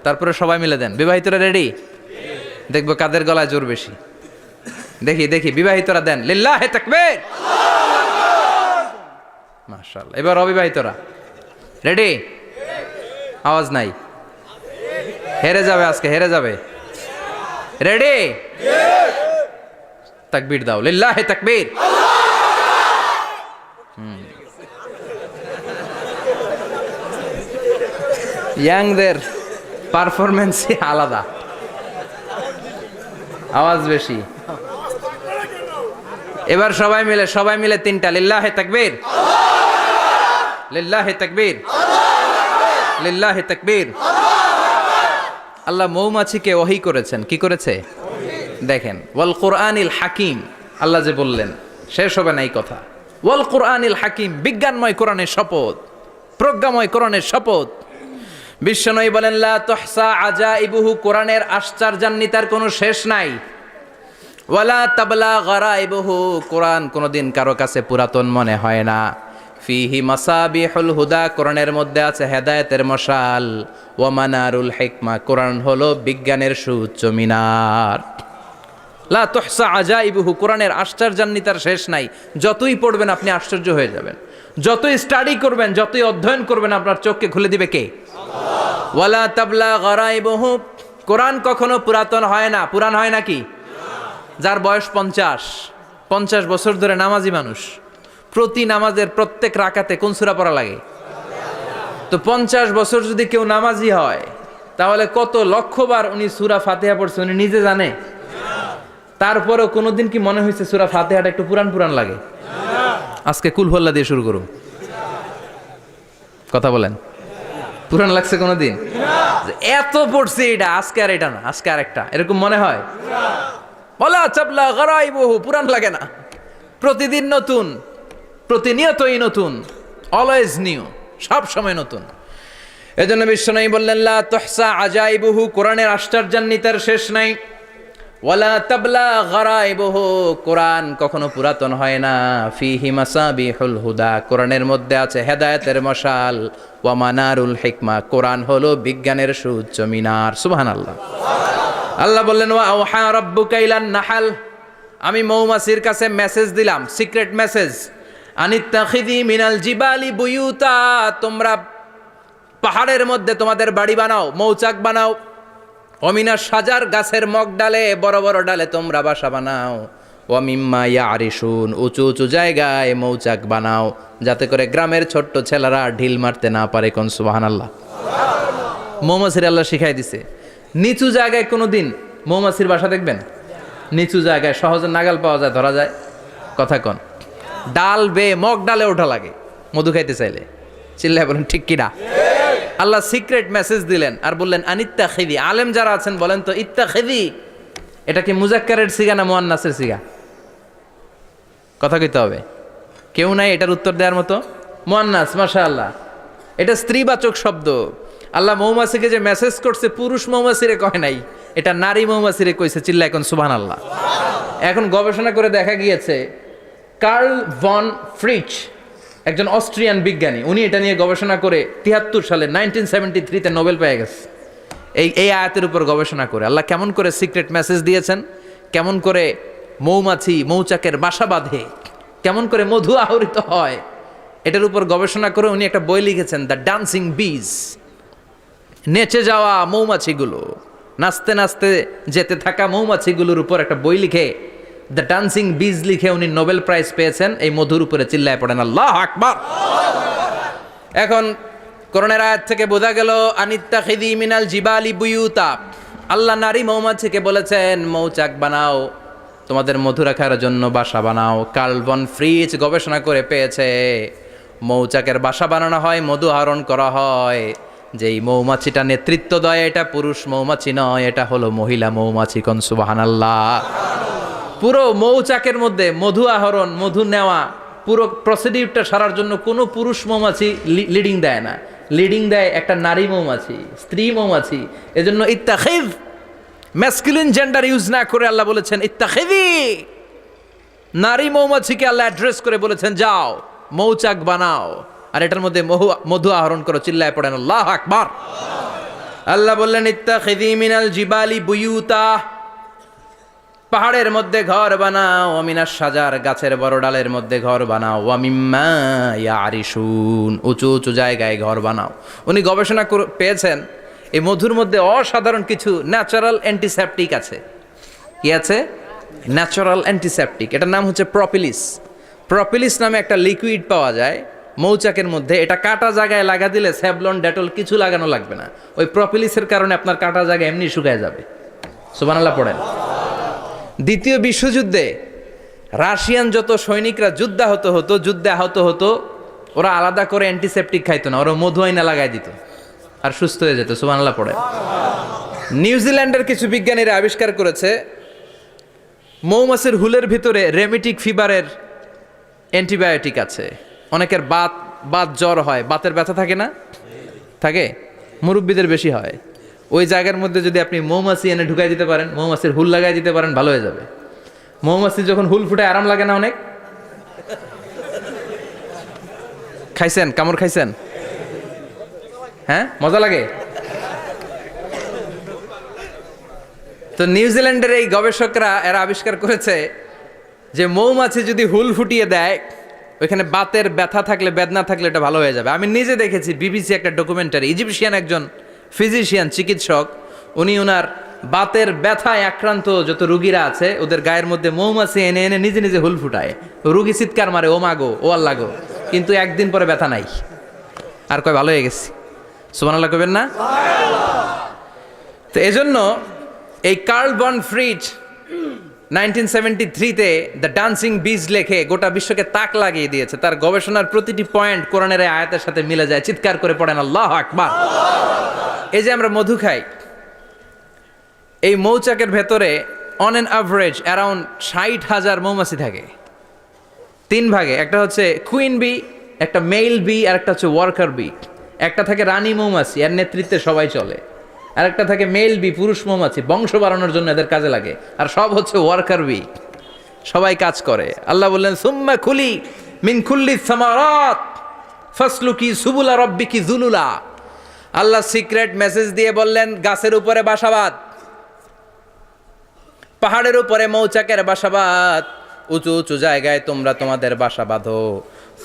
তারপরে সবাই মিলে দেন। বিবাহিতরা রেডি? দেখবো কাদের গলায় জোর বেশি। দেখি দেখি, বিবাহিতরা দেন লিল্লাহে তাকবীর। মাশাআল্লাহ। এবার অবিবাহিতরা রেডি? আওয়াজ নাই, হেরে যাবে আজকে, হেরে যাবে। রেডি? তাকবীর দাও, লিল্লাহে তাকবীর। ইয়াংদের পারফরমেন্সই আলাদা, আওয়াজ বেশি। এবার সবাই মিলে তিনটা লিল্লাহে তাকবীর, লিল্লাহে তাকবীর, লিল্লাহে তাকবীর। আল্লাহ মৌমাছিকে ওহী করেছেন। কি করেছে? দেখেন, ওয়াল কোরআনিল হাকিম, আল্লাহ যে বললেন শেষ হবে না এই কথা। ওয়াল কোরআনিল হাকিম, বিজ্ঞানময় কোরআনের শপথ, প্রজ্ঞাময় কোরআনের শপথ। বিশ্বনবী বলেন লা তুহসা আজাইবুহু, কোরআনের আশ্চর্যান্বিতার কোনো শেষ নাই। ওয়ালা তাবলা গারাইবুহু, কোরআন কোনোদিন কারো কাছে পুরাতন মনে হয় না। ফিহি মাসাবিহুল হুদা, কোরআনের মধ্যে আছে হেদায়েতের মশাল। ওয়া মানারুল হিকমা, কোরআন হলো বিজ্ঞানের সুউচ্চ মিনার। লা তুহসা আজাইবুহু, কোরআনের আশ্চর্যান্বিতার শেষ নাই। যতই পড়বেন আপনি আশ্চর্য হয়ে যাবেন, যতই স্টাডি করবেন, যতই অধ্যয়ন করবেন, আপনার চোখকে খুলে দিবে কে? আল্লাহ। ওয়ালা তাবলা গারাইবুহু, কোরআন কখনো পুরাতন হয় না। পুরান হয় নাকি? যার বয়স 50 বছর ধরে নামাজি মানুষ, প্রতি নামাজের প্রত্যেক রাকাতে কোন সূরা পড়া লাগে? তো 50 বছর যদি কেউ নামাজি হয়, তাহলে কত লক্ষবার উনি সূরা ফাতিহা পড়ছে উনি নিজে জানে? তারপরেও কোনোদিন কি মনে হয়েছে সূরা ফাতিহাটা একটু পুরান পুরান লাগে? আজকে কুল হল্লা দিয়ে শুরু করুন, কথা বলেন। পুরান লাগছে কোনোদিন? এত পড়ছে এটা, আজকে আর এটা না, আজকে আর একটা, এরকম মনে হয়? ওয়ালা চাবলা গারাইবুহু, পুরান লাগে না। প্রতিদিন নতুন, প্রতিনিয়তই নতুন, অলওয়েজ নিউ, সব সময় নতুন। এজন্য বিশ্বনবী বললেন লা তুহসা আজাইবুহু, কোরআনের আশ্চর্যান্বিতার শেষ নাই। ওয়ালা তাবলা গারাইবুহু, কোরআন কখনো পুরাতন হয় না। ফিহি মাসাবিহুল হুদা, কোরআনের মধ্যে আছে হেদায়েতের মশাল। ওয়া মানারুল হিকমা, কোরআন হলো বিজ্ঞানের সুউচ্চ মিনার। সুবহানাল্লাহ। আল্লাহ বললেন ওয়া আওহা রাব্বুকা ইলান নাহাল, আমি মৌমাছির কাছে মেসেজ দিলাম, সিক্রেট মেসেজ। আনিত্তাখিযি মিনাল জিবালি বুয়ুতা, তোমরা পাহাড়ের মধ্যে তোমাদের বাড়ি বানাও, মৌচাক বানাও। অমিনা সাজার, গাছের মগ ডালে, বড় বড় ডালে তোমরা বাসা বানাও। ওয়া মিম্মা ইয়ারিশুন, উঁচু উঁচু জায়গায় মৌচাক বানাও, যাতে করে গ্রামের ছোট্ট ছেলেরা ঢিল মারতে না পারে। কোন সুবহানাল্লাহ। মৌমাছির আল্লাহ শিখাই দিছে। নিচু জায়গায় কোনোদিন মৌমাছির বাসা দেখবেন? নিচু জায়গায় সহজে নাগাল পাওয়া যায়, ধরা যায়। কথা কন। ডাল বেয়ে মগ ডালে ওঠা লাগে মধু খাইতে চাইলে। চিল্লায় বলেন ঠিক কিনা? আল্লাহ সিক্রেট মেসেজ দিলেন আর বললেন আনিত্তাখিযি। আলেম যারা আছেন বলেন তো, ইত্তাখিযি এটা কি মুজাক্কারের সিগা না মুয়ান্নাসের সিগা? কথা কইতে হবে। কেউ নাই এটার উত্তর দেওয়ার মতো? মুয়ান্নাস, মাশাআল্লাহ। এটা স্ত্রীবাচক শব্দ। আল্লাহ মৌমাছিকে যে মেসেজ করছে পুরুষ মৌমাছিরে কয় নাই, এটা নারী মৌমাছিরে কইছে। চিল্লা এখন সুবহানাল্লাহ। এখন গবেষণা করে দেখা গিয়েছে, কার্ল ভন ফ্রিচ একজন অস্ট্রিয়ান বিজ্ঞানী, উনি এটা নিয়ে গবেষণা করে 73 সালে 1973-তে নোবেল পেয়ে গেছে। এই আয়াতের উপর গবেষণা করে আল্লাহ কেমন করে সিক্রেট মেসেজ দিয়েছেন, কেমন করে মৌমাছি মৌচাকের বাসা বাঁধে, কেমন করে মধু আহরিত হয়, এটার উপর গবেষণা করে উনি একটা বই লিখেছেন, দ্য ডান্সিং বিজ। নেচে যাওয়া মৌমাছিগুলো, নাচতে নাচতে যেতে থাকা মৌমাছিগুলোর উপর একটা বই লিখে, দ্য ডান্সিং বিজ লিখে উনি নোবেল প্রাইজ পেয়েছেন এই মধুর উপরে। চিল্লায় পড়েন আল্লাহু আকবার। এখন কোরআনের আয়াত থেকে বোঝা গেল আনিত্তাখিযি মিনাল জিবালি বুয়ুতা, আল্লাহ নারী মৌমাছিকে বলেছেন মৌচাক বানাও, তোমাদের মধু রাখার জন্য বাসা বানাও। কার্ল ভন ফ্রিচ গবেষণা করে পেয়েছে মৌচাকের বাসা বানানো হয়, মধু আহরণ করা হয়। যেই মৌমাছিটা নেতৃত্ব দেয় এটা পুরুষ মৌমাছি নয়, এটা হলো মহিলা মৌমাছি। কোন সুবহানাল্লাহ। পুরো মৌচাকের মধ্যে মধু আহরণ, মধু নেওয়া, পুরো প্রসিডিউরটা সারার জন্য কোনো পুরুষ মৌমাছি লিডিং দেয় না, লিডিং দেয় একটা নারী মৌমাছি, স্ত্রী মৌমাছি। এজন্য ইত্তাখিয, ম্যাসকুলিন জেন্ডার ইউজ না করে আল্লাহ বলেছেন ইত্তাখিযি। নারী মৌমাছিকে আল্লাহ অ্যাড্রেস করে বলেছেন যাও মৌচাক বানাও আর এটার মধ্যে মধু আহরণ করো। চিল্লায় পড়েন আল্লাহু আকবার। আল্লাহ বললেন ইত্তাখিযি মিনাল জিবালি বুয়ুতা, পাহাড়ের মধ্যে ঘর বানাও। মিনাস সাজার, গাছের বড় ডালের মধ্যে ঘর বানাও। ওয়া মিম্মা ইয়ারিশুন, উঁচু উঁচু জায়গায় ঘর বানাও। উনি গবেষণা পেয়েছেন এই মধুর মধ্যে অসাধারণ কিছু ন্যাচারাল অ্যান্টিসেপটিক আছে। কি আছে? Natural antiseptic. এটার নাম হচ্ছে প্রপিলিস। প্রপিলিস নামে একটা লিকুইড পাওয়া যায় মৌচাকের মধ্যে। এটা কাটা জায়গায় লাগা দিলে স্যাভলন, ডেটল কিছু লাগানো লাগবে না। ওই প্রপিলিসের কারণে আপনার কাটা জায়গা এমনি শুকায় যাবে। সুবহানাল্লাহ পড়েন। দ্বিতীয় বিশ্বযুদ্ধে রাশিয়ান যত সৈনিকরা যুদ্ধে আহত হতো, ওরা আলাদা করে অ্যান্টিসেপটিক খাইতো না, ওরা মধু আইনা লাগাই দিত আর সুস্থ হয়ে যেত। সুবহানাল্লাহ পড়েন। নিউজিল্যান্ডের কিছু বিজ্ঞানীরা আবিষ্কার করেছে মৌমাছির হুলের ভিতরে রেমিটিক ফিভারের অ্যান্টিবায়োটিক আছে। অনেকের বাত জ্বর হয়, বাতের ব্যথা থাকে না, থাকে, মুরব্বীদের বেশি হয়। ওই জায়গার মধ্যে যদি আপনি মৌমাছি এনে ঢুকাই দিতে পারেন, মৌমাছির হুল লাগাই দিতে পারেন, ভালো হয়ে যাবে। মৌমাছি যখন হুল ফুটে আরাম লাগে না অনেক? খাইছেন, কামড় খাইছেন? হ্যাঁ, মজা লাগে। তো নিউজিল্যান্ডের এই গবেষকরা এরা আবিষ্কার করেছে যে মৌমাছি যদি হুল ফুটিয়ে দেয়, ওইখানে বাতের ব্যথা থাকলে, বেদনা থাকলে এটা ভালো হয়ে যাবে। আমি নিজে দেখেছি, বিবিসি একটা ডকুমেন্টারি, ইজিপশিয়ান একজন ফিজিশিয়ান, চিকিৎসক, উনি ওনার বাতের ব্যথায় আক্রান্ত যত রুগীরা আছে ওদের গায়ের মধ্যে মৌমাছি এনে এনে নিজে নিজে হুল ফুটায়। রুগী চিৎকার মারে, ও মাগো, ও আল্লাহ গো, কিন্তু একদিন পরে ব্যথা নাই, আর কয় ভালো হয়ে গেছি। সুবহানাল্লাহ কইবেন না? তো এজন্য এই কার্ল বন ফ্রিজ 1973-তে দ্য ডান্সিং বিজ লেখে গোটা বিশ্বকে তাক লাগিয়ে দিয়েছে। তার গবেষণার প্রতিটি পয়েন্ট কোরআনের এই আয়াতের সাথে মিলে যায়। চিৎকার করে পড়েন আল্লাহু আকবার। এই যে আমরা মধু খাই, এই মৌচাকের ভেতরে অন অ্যান অ্যাভারেজ অ্যারাউন্ড 60,000 মৌমাছি থাকে। 3 ভাগে, একটা হচ্ছে কুইন বি, একটা মেল বি, আর একটা হচ্ছে ওয়ার্কার বি। একটা থাকে রানী মৌমাছি, এর নেতৃত্বে সবাই চলে। আর একটা থাকে মেল বি, পুরুষ মৌমাছি, বংশ বাড়ানোর জন্য এদের কাজে লাগে। আর সব হচ্ছে ওয়ার্কার বি, সবাই কাজ করে। আল্লাহ বললেন সুম্মা কুলি মিন কুল্লি সামারাত ফাসলুকি সুবুলা রাব্বিকি যুলুলা। আল্লাহ সিক্রেট মেসেজ দিয়ে বললেন, গাছের উপরে বাসাবাদ, পাহাড়ের উপরে মৌচাকের বাসাবাদ, উঁচু উঁচু জায়গায় তোমরা তোমাদের বাসা বাঁধো।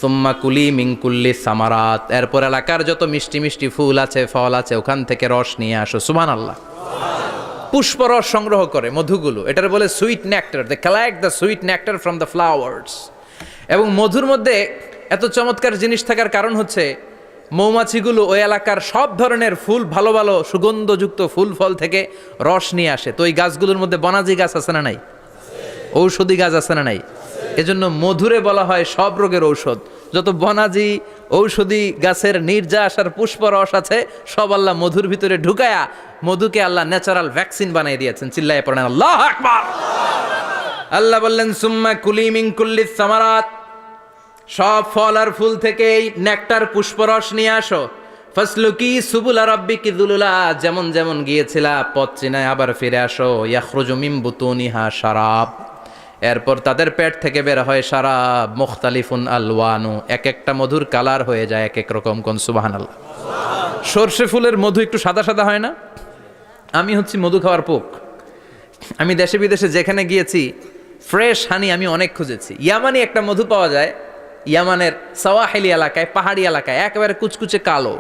সুম্মা কুলি মিন কুল্লি সামারাত, এরপর এলাকার যত মিষ্টি মিষ্টি ফুল আছে, ফল আছে, ওখান থেকে রস নিয়ে আসো। সুবহানাল্লাহ। পুষ্পরস সংগ্রহ করে মধুগুলো, এটার বলে sweet nectar. They collect the sweet nectar from the flowers. এবং মধুর মধ্যে এত চমৎকার জিনিস থাকার কারণ হচ্ছে মৌমাছিগুলো ওই এলাকার সব ধরনের ফুল, ভালো ভালো সুগন্ধযুক্ত ফুল ফল থেকে রস নিয়ে আসে। তো ওই গাছগুলোর মধ্যে বনাজি গাছ আছে না নাই? ঔষধি গাছ আছে না নাই? এজন্য মধুরে বলা হয় সব রোগের ঔষধ। যত বনাজি ঔষধি গাছের নির্যাস আর পুষ্পরস আছে, সব আল্লাহ মধুর ভিতরে ঢুকায়া মধুকে আল্লাহ ন্যাচারাল ভ্যাকসিন বানিয়ে দিয়েছেন। চিল্লায়ে পড়েন আল্লাহু আকবার। আল্লাহ বললেন সুম্মা কুলি মিন কুল্লি সামারাত, সব ফল আর ফুল থেকেই নেকটার পুষ্পরস নিয়ে আসো। ফাসলুকি সুবুলা রাব্বিকি যুলুলা, যেমন যেমন গিয়েছিলা পথ চিনায় আবার ফিরে আসো। ইয়াখরুজু মিন বুতুনিহা শারাব, এরপর তাদের পেট থেকে বের হয় শারাব। মুখতালিফুন আলওয়ানু, এক একটা মধুর কালার হয়ে যায় এক এক রকম। কোন সুবহানাল্লাহ। সরষে ফুলের মধু একটু সাদা সাদা হয় না? আমি হচ্ছি মধু খাওয়ার পোক। আমি দেশে বিদেশে যেখানে গিয়েছি ফ্রেশ হানি আমি অনেক খুঁজেছি। ইয়ামানি একটা মধু পাওয়া যায়, ইয়ামানের সাওয়াহিলি এলাকায়, পাহাড়ি এলাকায়, একেবারে কুচকুচে কালো।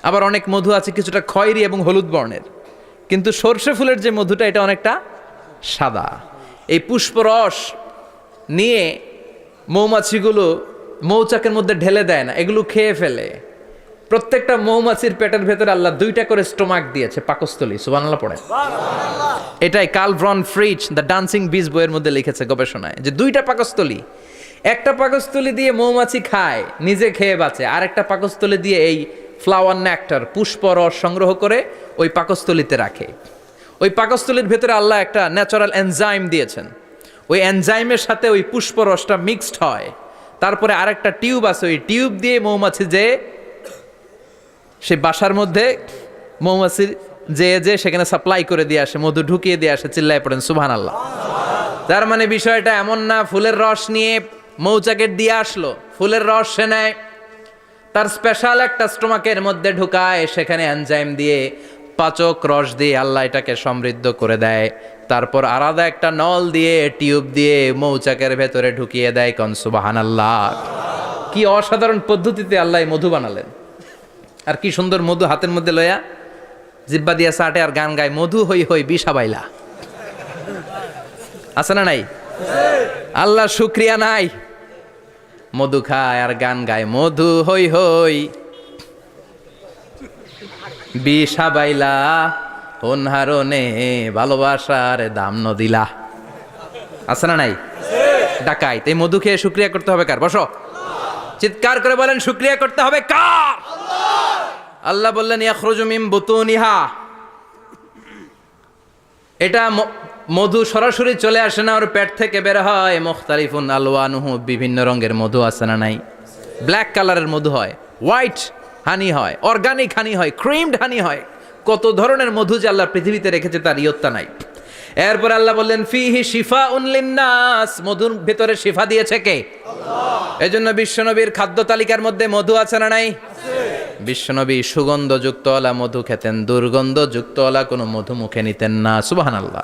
আবার অনেক মধু আছে কিছুটা খয়েরি এবং হলুদ বর্ণের, কিন্তু সরষে ফুলের যে মধুটা এটা অনেকটা সাদা। এই পুষ্পরস নিয়ে মৌমাছিগুলো মৌচাকের মধ্যে ঢেলে দেয় না, এগুলো খেয়ে ফেলে। প্রত্যেকটা মৌমাছির পেটের ভেতরে আল্লাহ 2টা করে স্টোমাক দিয়েছে, পাকস্থলী। সুবহানাল্লাহ পড়ে। এটাই Karl von Frisch the dancing bees বইয়ের মধ্যে লিখেছে গবেষণায়, যে 2টা পাকস্থলী। একটা পাকস্থলী দিয়ে মৌমাছি খায়, নিজে খেয়ে বাঁচে। আর একটা পাকস্থলী দিয়ে এই ফ্লাওয়ার নেক্টার, পুষ্পরস সংগ্রহ করে ওই পাকস্থলীতে রাখে। ওই পাকস্থলীর ভেতরে আল্লাহ একটা ন্যাচারাল এনজাইম দিয়েছেন। ওই এনজাইমের সাথে ওই পুষ্পরসটা মিক্সড হয়। তারপরে আরেকটা টিউব আছে, ওই টিউব দিয়ে মৌমাছি যে সে বাসার মধ্যে মৌমাছির যে সেখানে সাপ্লাই করে দিয়ে আসে, মধু ঢুকিয়ে দিয়ে আসে। চিল্লায় পড়েন সুবহানাল্লাহ। তার মানে বিষয়টা এমন না ফুলের রস নিয়ে মৌচাকের দিয়ে আসলো, ফুলের রস সে নেয়, তার স্পেশাল একটা স্টোমাকের মধ্যে ঢুকায়, সেখানে এনজাইম দিয়ে, পাচক রস দিয়ে আল্লাহ এটাকে সমৃদ্ধ করে দেয়। তারপর আলাদা একটা নল দিয়ে, টিউব দিয়ে মৌচাকের ভেতরে ঢুকিয়ে দেয়। কোন সুবহানাল্লাহ। কি অসাধারণ পদ্ধতিতে আল্লাহ মধু বানালেন। আর কি সুন্দর মধু হাতের মধ্যে লয়া জিব্বা দিয়া চাটে আর গান গায়, মধু হই হই বিষাবাইলা। আছে না নাই? আল্লাহ শুকরিয়া নাই? মধু খায় আর গান গায়, মধু হই হই বিষাবাইলা, অনহারণে ভালোবাসার দাম নদিলা। আছে না নাই? ডাকাইত। এই মধু খেয়ে শুকরিয়া করতে হবে কার? বসো, চিৎকার করে বলেন শুকরিয়া করতে হবে কার? আল্লাহ বললেন ইয়াখরুজু মিন বুতুনিহা, এটা মধু সরাসরি চলে আসে না, ওর পেট থেকে বের হয়। মুখতালিফুন আলওয়ানুহু, বিভিন্ন রঙের মধু আছে না নাই? ব্ল্যাক কালারের মধু হয়, হোয়াইট হানি হয়, অর্গানিক হানি হয়, ক্রিমড হানি হয়। কত ধরনের মধু যে আল্লাহ পৃথিবীতে রেখেছে তার ইয়ত্তা নাই। এরপর আল্লাহ বললেন ফিহি শিফাউন লিন্নাস, মধুর ভেতরে শিফা দিয়েছে কে? আল্লাহ। এজন্য বিশ্বনবীর খাদ্য তালিকার মধ্যে মধু আছে না নাই? বিশ্বনবী সুগন্ধযুক্তওয়ালা মধু খেতেন, দুর্গন্ধযুক্তওয়ালা কোনো মধু মুখে নিতেন না। সুবহানাল্লাহ।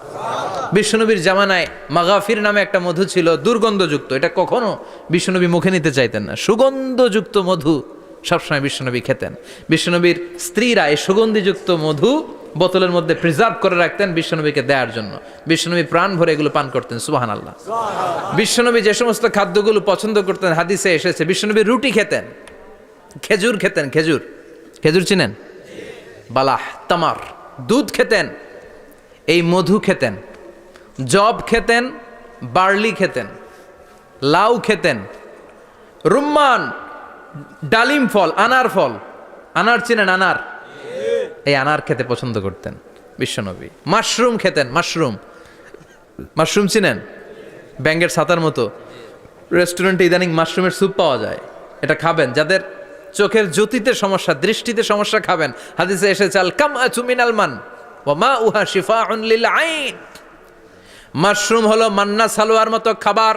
বিশ্বনবীর জামানায় মাগাফির নামে একটা মধু ছিল, দুর্গন্ধযুক্ত। এটা কখনো বিশ্বনবী মুখে নিতে চাইতেন না। সুগন্ধযুক্ত মধু সবসময় বিশ্বনবী খেতেন। বিশ্বনবীর স্ত্রীরা এই সুগন্ধিযুক্ত মধু বোতলের মধ্যে প্রিজার্ভ করে রাখতেন বিশ্বনবীকে দেওয়ার জন্য। বিশ্বনবী প্রাণ ভরে এগুলো পান করতেন। সুবহানাল্লাহ। বিশ্বনবী যে সমস্ত খাদ্যগুলো পছন্দ করতেন হাদিসে এসেছে। বিশ্বনবী রুটি খেতেন, খেজুর খেতেন, খেজুর, খেজুর চিনেন? বালাহ, তামার, দুধ খেতেন, এই মধু খেতেন, জব খেতেন, বার্লি খেতেন, লাউ খেতেন, রুম্মান, ডালিম ফল, আনার ফল, আনার চিনেন? আনার, এই আনার খেতে পছন্দ করতেন বিশ্বনবী। মাশরুম খেতেন, মাশরুম, মাশরুম চিনেন? ব্যাঙ্গের ছাতার মতো। রেস্টুরেন্টে ইদানিং মাশরুমের স্যুপ পাওয়া যায়, এটা খাবেন। যাদের চোখের জ্যোতিতে সমস্যা, দৃষ্টিতে সমস্যা, খাবেন। হাদিসে এসেছে আল কামআতু মিনাল মান ওয়া মাউহা শিফাউন লিল আইন। মাশরুম হলো মান্না সালোয়ার মতো খাবার।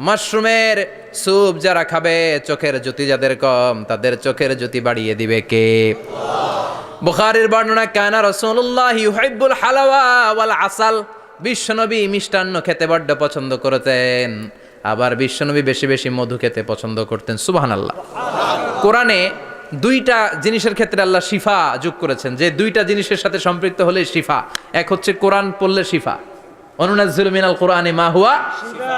মাশরুমের স্যুপ যারা খাবে, চোখের জ্যোতি যাদের কম, তাদের চোখের জ্যোতি বাড়িয়ে দিবে কে? বুখারীর বর্ণনা, কানা রাসূলুল্লাহ ইউহিব্বুল হালাওয়া ওয়াল আসাল। বিশ্বনবী মিষ্টান্ন খেতে বড্ড পছন্দ করতেন, আবার বিশ্বনবী বেশি বেশি মধু খেতে পছন্দ করতেন। সুবহানাল্লাহ। কোরআনে দুইটা জিনিসের ক্ষেত্রে আল্লাহ শিফা যোগ করেছেন, যে দুইটা জিনিসের সাথে সম্পৃক্ত হলে শিফা। এক হচ্ছে কোরআন পড়লে শিফা, অনুনাজ্জিলু মিনাল কোরআনি মা হুয়া শিফা।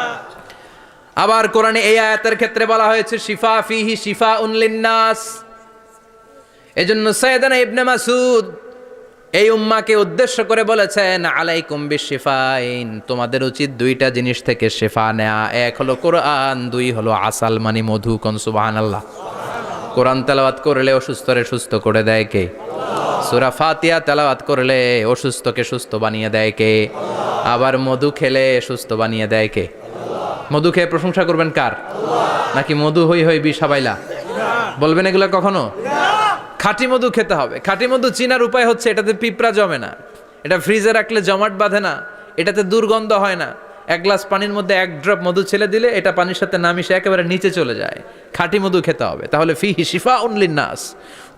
আবার কোরআনে এই আয়াতের ক্ষেত্রে বলা হয়েছে শিফা ফিহি শিফাউন লিন্নাস। এজন্য সাইয়েদানা ইবনে মাসউদ এই উম্মাকে উদ্দেশ্য করে বলেছেন, আলাইকুম বিশিফাইন, তোমাদের উচিত দুইটা জিনিস থেকে শিফা নেয়া। এক হলো কোরআন, দুই হলো আসাল মানে মধু। কোন সুবহানাল্লাহ। কোরআন তেলাওয়াত করলে অসুস্থরে সুস্থ করে দেয় কে? সূরা ফাতিহা তেলাওয়াত করলে অসুস্থকে সুস্থ বানিয়ে দেয় কে? আবার মধু খেলে সুস্থ বানিয়ে দেয় কে? মধু খেয়ে প্রশংসা করবেন কার? নাকি মধু হই হই বিষাবাইলা বলবেন এগুলো কখনো? খাঁটি মধু খেতে হবে। খাঁটি মধু চিনার উপায় হচ্ছে এটাতে পিঁপড়া জমে না, এটা ফ্রিজে রাখলে জমাট বাঁধে না, এটাতে দুর্গন্ধ হয় না। এক গ্লাস পানির মধ্যে এক ড্রপ মধু ছেলে দিলে এটা পানির সাথে না মিশে একেবারে নিচে চলে যায়। খাঁটি মধু খেতে হবে। তাহলে ফিহি শিফাউন লিন্নাস।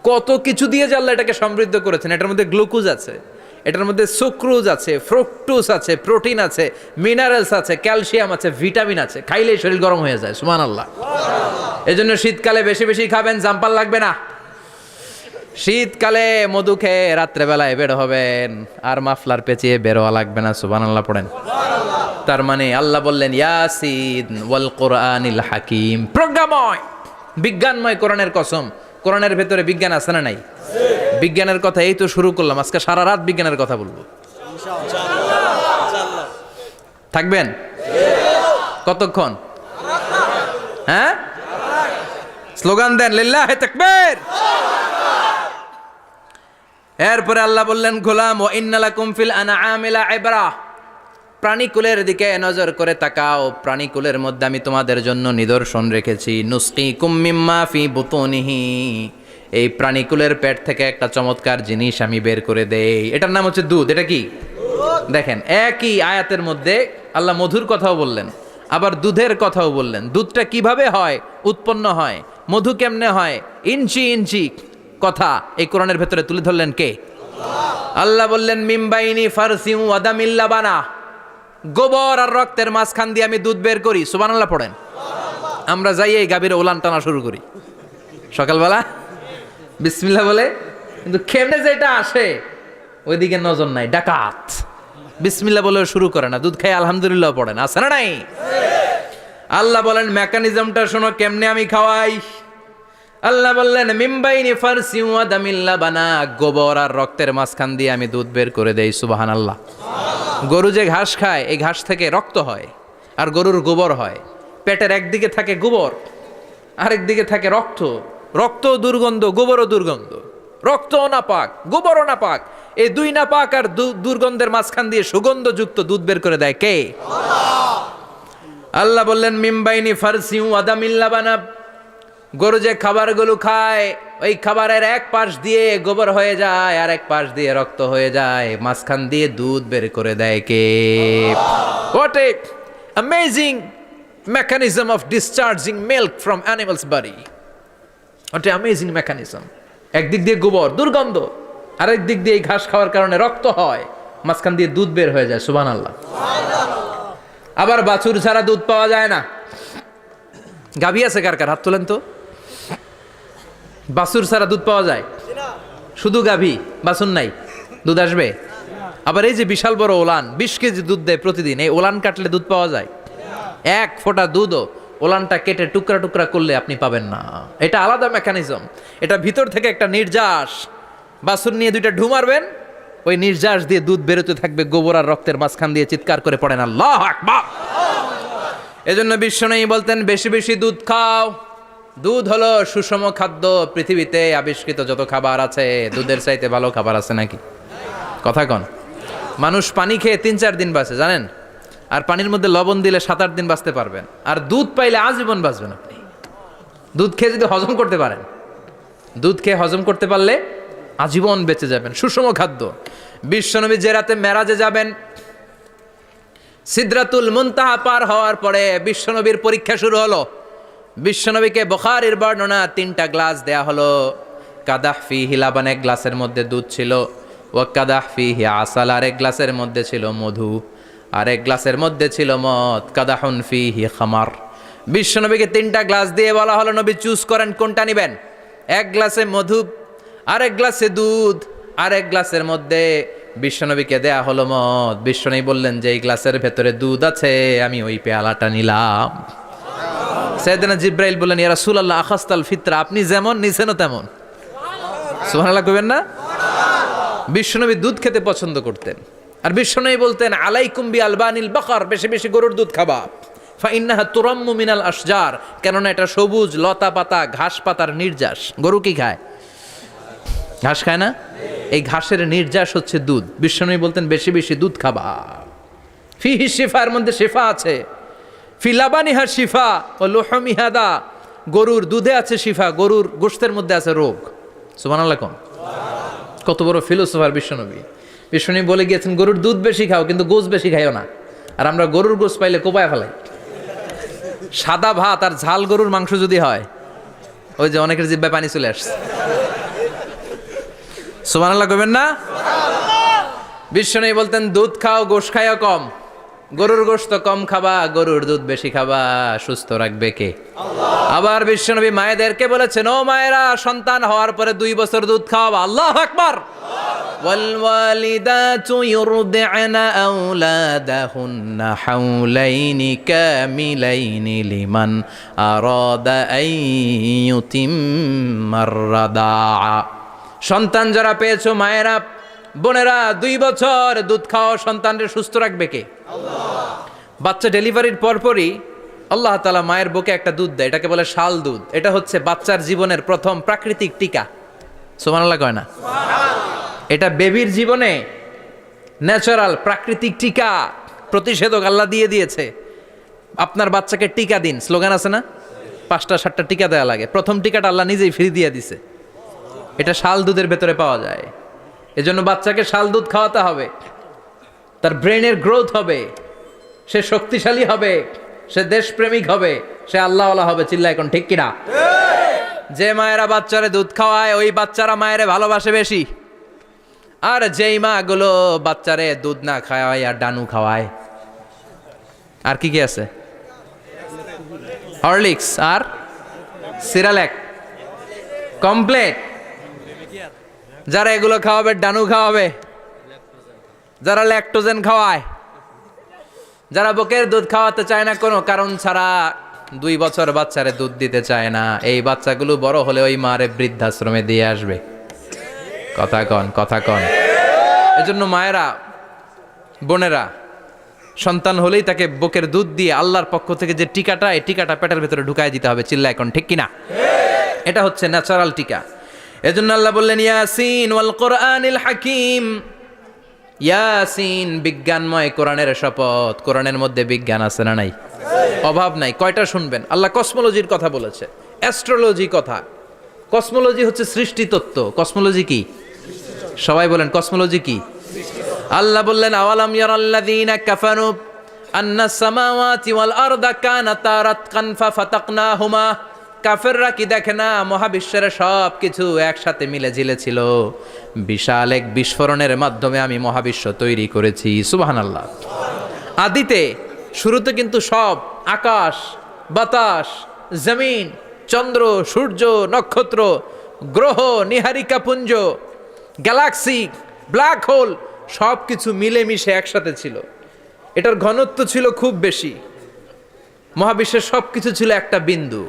কত কিছু দিয়ে যে আল্লাহ এটাকে সমৃদ্ধ করেছেন। এটার মধ্যে গ্লুকোজ আছে, এটার মধ্যে সুক্রোজ আছে, ফ্রুকটোজ আছে, প্রোটিন আছে, মিনারেলস আছে, ক্যালসিয়াম আছে, ভিটামিন আছে। খাইলেই শরীর গরম হয়ে যায়। সুবহানাল্লাহ। এজন্য শীতকালে বেশি বেশি খাবেন, জাম্পাল লাগবে না। শীতকালে মধু খেয়ে রাত্রেবেলায় বের হবেন, আর মাফলার পেঁচিয়ে বেরোয়া লাগবে না। সুবহানাল্লাহ পড়েন। তার মানে আল্লাহ বললেন ইয়াসিন ওয়াল কোরআনিল হাকিম, প্রজ্ঞাময়, বিজ্ঞানময় কোরআনের কসম। কোরআনের ভেতরে বিজ্ঞান আছে না নাই? বিজ্ঞানের কথা এই তো শুরু করলাম, আজকে সারা রাত বিজ্ঞানের কথা বলবো। থাকবেন কতক্ষণ? হ্যাঁ, স্লোগান দেন লিল্লাহি তাকবীর। এরপরে আল্লাহ বললেন গোলাম, ওয়া ইন্না লাকুম ফিল আনআমি লাইবরা, প্রাণীকুলের দিকে নজর করে তাকাও। প্রাণীকুলের মধ্যে আমি তোমাদের জন্য নিদর্শন রেখেছি। নুসকিকুম মিম্মা ফি বুতুনিহি, এই প্রাণীকুলের পেট থেকে একটা চমৎকার জিনিস আমি বের করে দেই, এটার নাম হচ্ছে দুধ। এটা কি? দেখেন, একই আয়াতের মধ্যে আল্লাহ মধুর কথাও বললেন, আবার দুধের কথাও বললেন। দুধটা কিভাবে হয়, উৎপন্ন হয়, মধু কেমনে হয়, ইঞ্চি ইঞ্চি কথা এই কোরআনের ভেতরে তুলে ধরলেন কে? আল্লাহ বললেন মিমবাইনি ফারসিউ ওয়াদামিল লাবানা, গোবর আর রক্তের মাঝখান দিয়ে আমি দুধ বের করি। সুবহানাল্লাহ পড়েন। আমরা যাই এই গাভীর ওলান টানা শুরু করি সকালবেলা বিসমিল্লাহ বলে, কিন্তু কেমনে যেটা আসে ওইদিকে নজর নাই। ডাকাত বিসমিল্লাহ বলে শুরু করে না, দুধ খাই আলহামদুলিল্লাহ পড়ে না, আছে না নাই? আল্লাহ বলেন মেকানিজমটা শোনো কেমনে আমি খাওয়াই। আল্লাহ বললেন মিমবাইনি ফারসি ওয়া দামিল লাবানা, গোবর আর রক্তের মাঝখান দিয়ে আমি দুধ বের করে দেই। সুবহানাল্লাহ। গরু যে ঘাস খায়, এই ঘাস থেকে রক্ত হয় আর গরুর গোবর হয়। পেটের একদিকে থাকে গোবর, আরেক দিকে থাকে রক্ত। রক্ত দুর্গন্ধ, গোবরও দুর্গন্ধ। রক্তও নাপাক, গোবরও নাপাক। এই দুই নাপাক আর দুর্গন্ধের মাঝখান দিয়ে সুগন্ধযুক্ত দুধ বের করে দেয় কে? আল্লাহ বললেন মিমবাইনি ফারসিউ আদামিল লাবানা, গরু যে খাবারগুলো খায় ওই খাবারের এক পাশ দিয়ে গোবর হয়ে যায় আর এক পাশ দিয়ে রক্ত হয়ে যায়, মাঝখান দিয়ে দুধ বের করে দেয় কে? What a amazing mechanism of discharging milk from animal's body. What an amazing mechanism. একদিক দিয়ে গোবর দুর্গন্ধ, আরেক দিক দিয়ে ঘাস খাওয়ার কারণে রক্ত হয়, মাঝখান দিয়ে দুধ বের হয়ে যায়। সুবহানাল্লাহ। আবার বাছুর ছাড়া দুধ পাওয়া যায় না। গাভী আছে কার কার? হাত তোলেন তো। বাছুর ছাড়া দুধ পাওয়া যায়? শুধু গাভী, বাছুর নাই, দুধ আসবে? আবার এই যে বিশাল বড় ওলান 20 কেজি দুধ দেয় প্রতিদিন, এই ওলান কাটলে দুধ পাওয়া যায়? এক ফোঁটা দুধও ওলানটা কেটে টুকরা টুকরা করলে আপনি পাবেন না। এটা আলাদা মেকানিজম। এটা ভিতর থেকে একটা নির্যাস, বাছুর নিয়ে দুইটা ঢু মারবেন, ওই নির্যাস দিয়ে দুধ বেরোতে থাকবে গোবর আর রক্তের মাঝখান দিয়ে। চিৎকার করে পড়েন আল্লাহু আকবার। এজন্য বিশ্বনবী বলতেন বেশি বেশি দুধ খাও। দুধ হলো সুষম খাদ্য। পৃথিবীতে আবিষ্কৃত যত খাবার আছে দুধের চাইতে ভালো খাবার আছে নাকি? কথা কন। মানুষ পানি খেয়ে 3-4 দিন বাঁচে জানেন, আর পানির মধ্যে লবণ দিলে 7-8 দিন বাঁচতে পারবেন। আর দুধ পাইলে আজীবন বাঁচবেন আপনি। দুধ খেয়ে যদি হজম করতে পারেন, দুধ খেয়ে হজম করতে পারলে আজীবন বেঁচে যাবেন। সুষম খাদ্য। বিশ্বনবী যে রাতে মেরাজে যাবেন, সিদরাতুল মুনতাহা পার হওয়ার পরে বিশ্বনবীর পরীক্ষা শুরু হলো। বিশ্বনবীকে বুখারীর বর্ণনা 3টা গ্লাস দেয়া হলো। কাদাহ ফিহি লাবান, এক গ্লাসের মধ্যে দুধ ছিল। ওয়া কাদাহ ফিহি আসাল, আর এক গ্লাসের মধ্যে ছিল মধু, আর এক গ্লাসের মধ্যে ছিল মদ। কাদাহুন ফিহি খামার। বিশ্বনবীকে 3টা গ্লাস দিয়ে বলা হলো নবী চুজ করেন কোনটা নেবেন। এক গ্লাসে মধু, আরেক গ্লাসে দুধ, আরেক গ্লাসের মধ্যে বিশ্বনবীকে দেয়া হলো মদ। বিশ্বনবী বললেন যে এই গ্লাসের ভেতরে দুধ আছে, আমি ওই পেয়ালাটা নিলাম। সাইয়েদনা জিব্রাইল বললেন ইয়া রাসূলুল্লাহ আখাস্তাল ফিতরা, আপনি যেমন নিছেনও তেমন। সুবহানাল্লাহ কইবেন না? বিশ্বনবী দুধ খেতে পছন্দ করতেন। আর বিশ্বনবী বলতেন আলাইকুম বি আলবানিল বাকার, বেশি বেশি গরুর দুধ খাবা। ফা ইন্নাহা তুরাম্মু মিনাল আশজার, কেননা এটা সবুজ লতা পাতা ঘাস পাতার নির্যাস। গরু কি খায়? ঘাস খায় না? এই ঘাসের নির্যাস হচ্ছে দুধ। বিশ্বনবী বলতেন বেশি বেশি দুধ খাবা। ফিহি শিফা, এর মধ্যে শিফা আছে। ফি লাবানিহা শিফা ও লুহমিহা দা, গরুর দুধে আছে শিফা, গরুর গোশতের মধ্যে আছে রোগ। সুবহানাল্লাহ। কত বড় ফিলোসোফার বিশ্বনবী। বিশ্বনবী বলে গিয়েছেন গরুর দুধ বেশি খাও কিন্তু গোশ বেশি খাইও না। আর আমরা গরুর গোশ পাইলে কোপায় ফেলাই। সাদা ভাত আর ঝাল গরুর মাংস যদি হয়, ওই যে অনেকের জিহ্বায় পানি চলে আসছে। সুবহানাল্লাহ কইবেন না? বিশ্বনবী বলতেন দুধ খাও, গোশ খাইও কম। গরুর গোশত কম খাবা, গরুর দুধ বেশি খাবা। সুস্থ রাখবে কে? আল্লাহ। আবার বিশ্বনবী মায়েদেরকে বলেছেন ও মায়েরা, সন্তান হওয়ার পরে 2 বছর দুধ খাওয়াবা। আল্লাহু আকবার। والوالدات يرضعن أولادهن حولين كاملين لمن أراد أن يتم الرضاعة। সন্তান যারা পেয়েছো মায়েরা বোনেরা, 2 বছর দুধ খাও। সন্তানকে সুস্থ রাখবে কে? আল্লাহ। বাচ্চা ডেলিভারির পরপরই আল্লাহ তাআলা মায়ের বুকে একটা দুধ দেয়, এটাকে বলে শাল দুধ। এটা হচ্ছে বাচ্চার জীবনের প্রথম প্রাকৃতিক টিকা। সুবহানাল্লাহ কয় না? এটা বেবির জীবনে ন্যাচারাল প্রাকৃতিক টিকা, প্রতিষেধক আল্লাহ দিয়ে দিয়েছে। আপনার বাচ্চাকে টিকা দিন, স্লোগান আছে না? 5টা-7টা টিকা দেওয়া লাগে। প্রথম টিকাটা আল্লাহ নিজেই ফ্রি দিয়ে দিছে। এটা শাল দুধের ভেতরে পাওয়া যায়। এজন্য বাচ্চাকে শাল দুধ খাওয়াতে হবে। তার ব্রেনের গ্রোথ হবে, সে শক্তিশালী হবে, সে দেশপ্রেমিক হবে, সে আল্লাহওয়ালা হবে। চিল্লা এখন ঠিক কিনা? যে মায়েরা বাচ্চারে দুধ খাওয়ায় ওই বাচ্চারা মায়েরে ভালোবাসে বেশি। আর যেই মা গুলো বাচ্চারে দুধ না খাওয়ায় আর ডানু খাওয়ায়, আর কি কি আছে? হরলিক্স আর সিরালেক, কমপ্লেট। যারা এগুলো খাওয়াবে, ডানু খাওয়াবে, যারা ল্যাকটোজেন খাওয়ায়, যারা বুকের দুধ খাওয়াতে চায় না কোনো কারণ ছাড়া, 2 বছর বাচ্চারে দুধ দিতে চায় না, এই বাচ্চাগুলো বড় হলে ওই মারে বৃদ্ধাশ্রমে দিয়ে আসবে। কথা কন, কথা কন। এজন্য মায়েরা বোনেরা সন্তান হলেই তাকে বুকের দুধ দিয়ে আল্লাহর পক্ষ থেকে যে টিকাটা, এই টিকাটা পেটের ভেতরে ঢুকায় দিতে হবে। চিল্লা এখন ঠিক কিনা? এটা হচ্ছে ন্যাচারাল টিকা। এজন্য আল্লাহ বললেন ইয়াসিন ওয়াল কোরআনিল হাকিম। ইয়াসিন, বিজ্ঞানময় কোরআনের শপথ। কোরআনের মধ্যে বিজ্ঞান আছে না নাই? অভাব নাই। কয়টা শুনবেন? আল্লাহ কসমোলজির কথা বলেছে, অ্যাস্ট্রোলজি কথা। কসমোলজি হচ্ছে সৃষ্টি তত্ত্ব। কসমোলজি কি? সবাই বলেন কসমোলজি কি? আল্লাহ বললেন আওয়ালাম ইয়ারাল্লাযীনা কাফারু আন্নাস সামাওয়াতি ওয়াল আরদা কানাতা রাতকান ফাফাতাকনাহুমা। কাফেররা কি দেখে না মহাবিশ্বের সব কিছু একসাথে মিলে ঝিলে ছিল, বিশাল এক বিস্ফোরণের মাধ্যমে আমি মহাবিশ্ব তৈরি করেছি। সুবহানাল্লাহ। আদিতে, শুরুতে কিন্তু সব আকাশ, বাতাস, জমিন, চন্দ্র, সূর্য, নক্ষত্র, গ্রহ, নীহারিকা পুঞ্জ, গ্যালাক্সি, ব্ল্যাক হোল সব কিছু মিলেমিশে একসাথে ছিল। এটার ঘনত্ব ছিল খুব বেশি। মহাবিশ্বের সব কিছু ছিল একটা বিন্দু।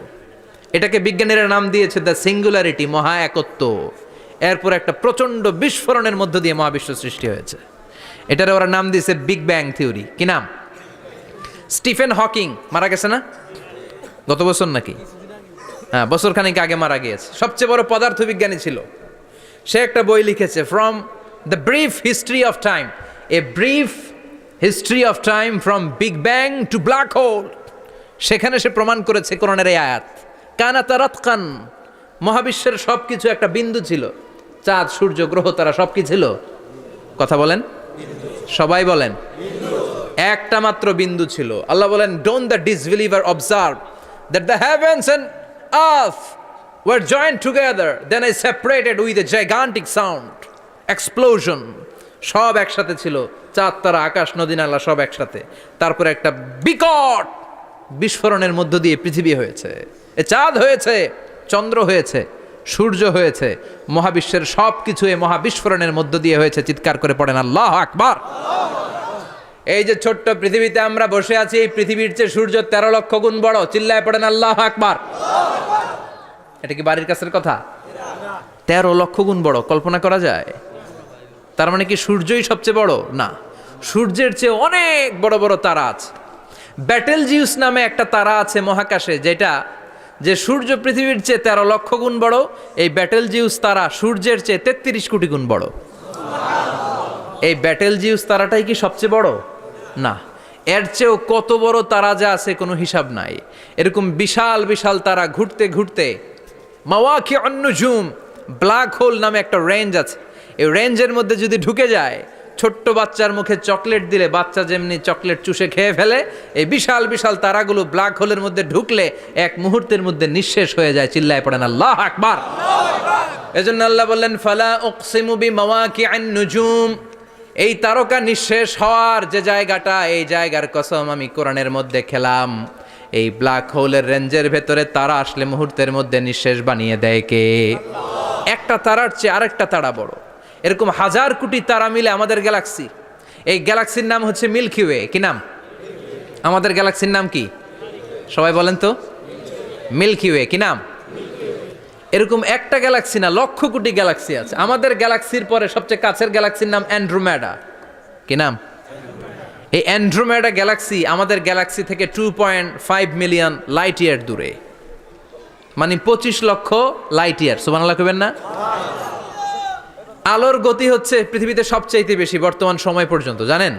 এটাকে বিজ্ঞানীরা নাম দিয়েছে দ্য সিঙ্গুলারিটি, মহা একত্ব। এরপর একটা প্রচণ্ড বিস্ফোরণের মধ্য দিয়ে মহাবিশ্ব সৃষ্টি হয়েছে। এটার ওরা নাম দিয়েছে বিগ ব্যাং থিওরি। কি নাম? স্টিফেন হকিং মারা গেছে না গত বছর নাকি? হ্যাঁ, বছর খানিক আগে মারা গিয়েছে। সবচেয়ে বড় পদার্থবিজ্ঞানী ছিল। সে একটা বই লিখেছে, from the brief history of time, a brief history of time from big bang two black hole. সেখানে সে প্রমাণ করেছে কোরআনের এই আয়াত, কানাতা রাতকান, মহাবিশ্বের সব কিছু একটা বিন্দু ছিল। চাঁদ, সূর্য, গ্রহ, তারা সব কি ছিল? কথা বলেন, সবাই বলেন। একটা মাত্র বিন্দু ছিল। আল্লাহ বলেন, don't the disbeliever observe that the heavens and earth were joint together then I separated with a gigantic sound explosion. সব একসাথে ছিল, চাঁদ, তারা, আকাশ, নদী, নালা সব একসাথে। তারপরে একটা বিকট বিস্ফোরণের মধ্য দিয়ে পৃথিবী হয়েছে, এ চাঁদ হয়েছে, চন্দ্র হয়েছে, সূর্য হয়েছে, মহাবিশ্বের সব কিছু এই মহাবিস্ফোরণের মধ্য দিয়ে হয়েছে। চিৎকার করে পড়েন আল্লাহু আকবার। এই যে ছোট্ট পৃথিবীতে আমরা বসে আছি, এই পৃথিবীর চেয়ে সূর্য 13 লক্ষ গুণ বড়। চিল্লায় পড়েন আল্লাহু আকবার। এটা কি বাড়ির কাছের কথা? 13 লক্ষ গুণ বড়, কল্পনা করা যায়? তার মানে কি সূর্যই সবচেয়ে বড়? না, সূর্যের চেয়ে অনেক বড় বড় তারা আছে। ব্যাটেল জিউস নামে একটা তারা আছে মহাকাশে, যেটা যে সূর্য পৃথিবীর চেয়ে 13 লক্ষ গুণ বড়। এই ব্যাটেল জিউস তারা সূর্যের চেয়ে 33 কোটি গুণ বড়। এই ব্যাটেল জিউস তারাটাই কি সবচেয়ে বড়? না, এর চেয়েও কত বড় তারা যা আছে কোনো হিসাব নাই। এরকম বিশাল বিশাল তারা ঘুরতে ঘুরতে মাওয়াকিউন নুজুম, ব্ল্যাক হোল নামে একটা রেঞ্জ আছে। এই রেঞ্জের মধ্যে যদি ঢুকে যায়, ছোট্ট বাচ্চার মুখে চকলেট দিলে বাচ্চা যেমনি চকলেট চুষে খেয়ে ফেলে, এই বিশাল বিশাল তারাগুলো ব্ল্যাক হোলের মধ্যে ঢুকলে এক মুহূর্তের মধ্যে নিঃশেষ হয়ে যায়। চিল্লায় পড়েন আল্লাহু আকবার। এজন্য আল্লাহ বললেন, ফালা উকসিমু বিমাওয়াকিউন নুজুম। এই তারকা নিঃশেষ হওয়ার যে জায়গাটা, এই জায়গার কসম আমি কোরআনের মধ্যে খেলাম। এই ব্ল্যাক হোলের রেঞ্জের ভেতরে তারা আসলে মুহূর্তের মধ্যে নিঃশেষ বানিয়ে দেয় কে? একটা তারার চেয়ে আরেকটা তারা বড়। এরকম হাজার কোটি তারা মিলে আমাদের গ্যালাক্সি। এই গ্যালাক্সির নাম হচ্ছে মিল্কি ওয়ে। কি নাম? আমাদের গ্যালাক্সির নাম কি? সবাই বলেন তো। Milky way. কি নাম? এরকম একটা গ্যালাক্সি না, লক্ষ কোটি গ্যালাক্সি আছে। আমাদের গ্যালাক্সির পরে সবচেয়ে কাছের গ্যালাক্সির নাম অ্যান্ড্রোমেডা। কি নাম? এই অ্যান্ড্রোমেডা গ্যালাক্সি আমাদের গ্যালাক্সি থেকে 2.5 মিলিয়ন লাইট ইয়ার দূরে, মানে 25 লক্ষ লাইট ইয়ার। সুবহানাল্লাহ কইবেন না? আলোর গতি হচ্ছে পৃথিবীতে সবচাইতে বেশি বর্তমান সময় পর্যন্ত, জানেন?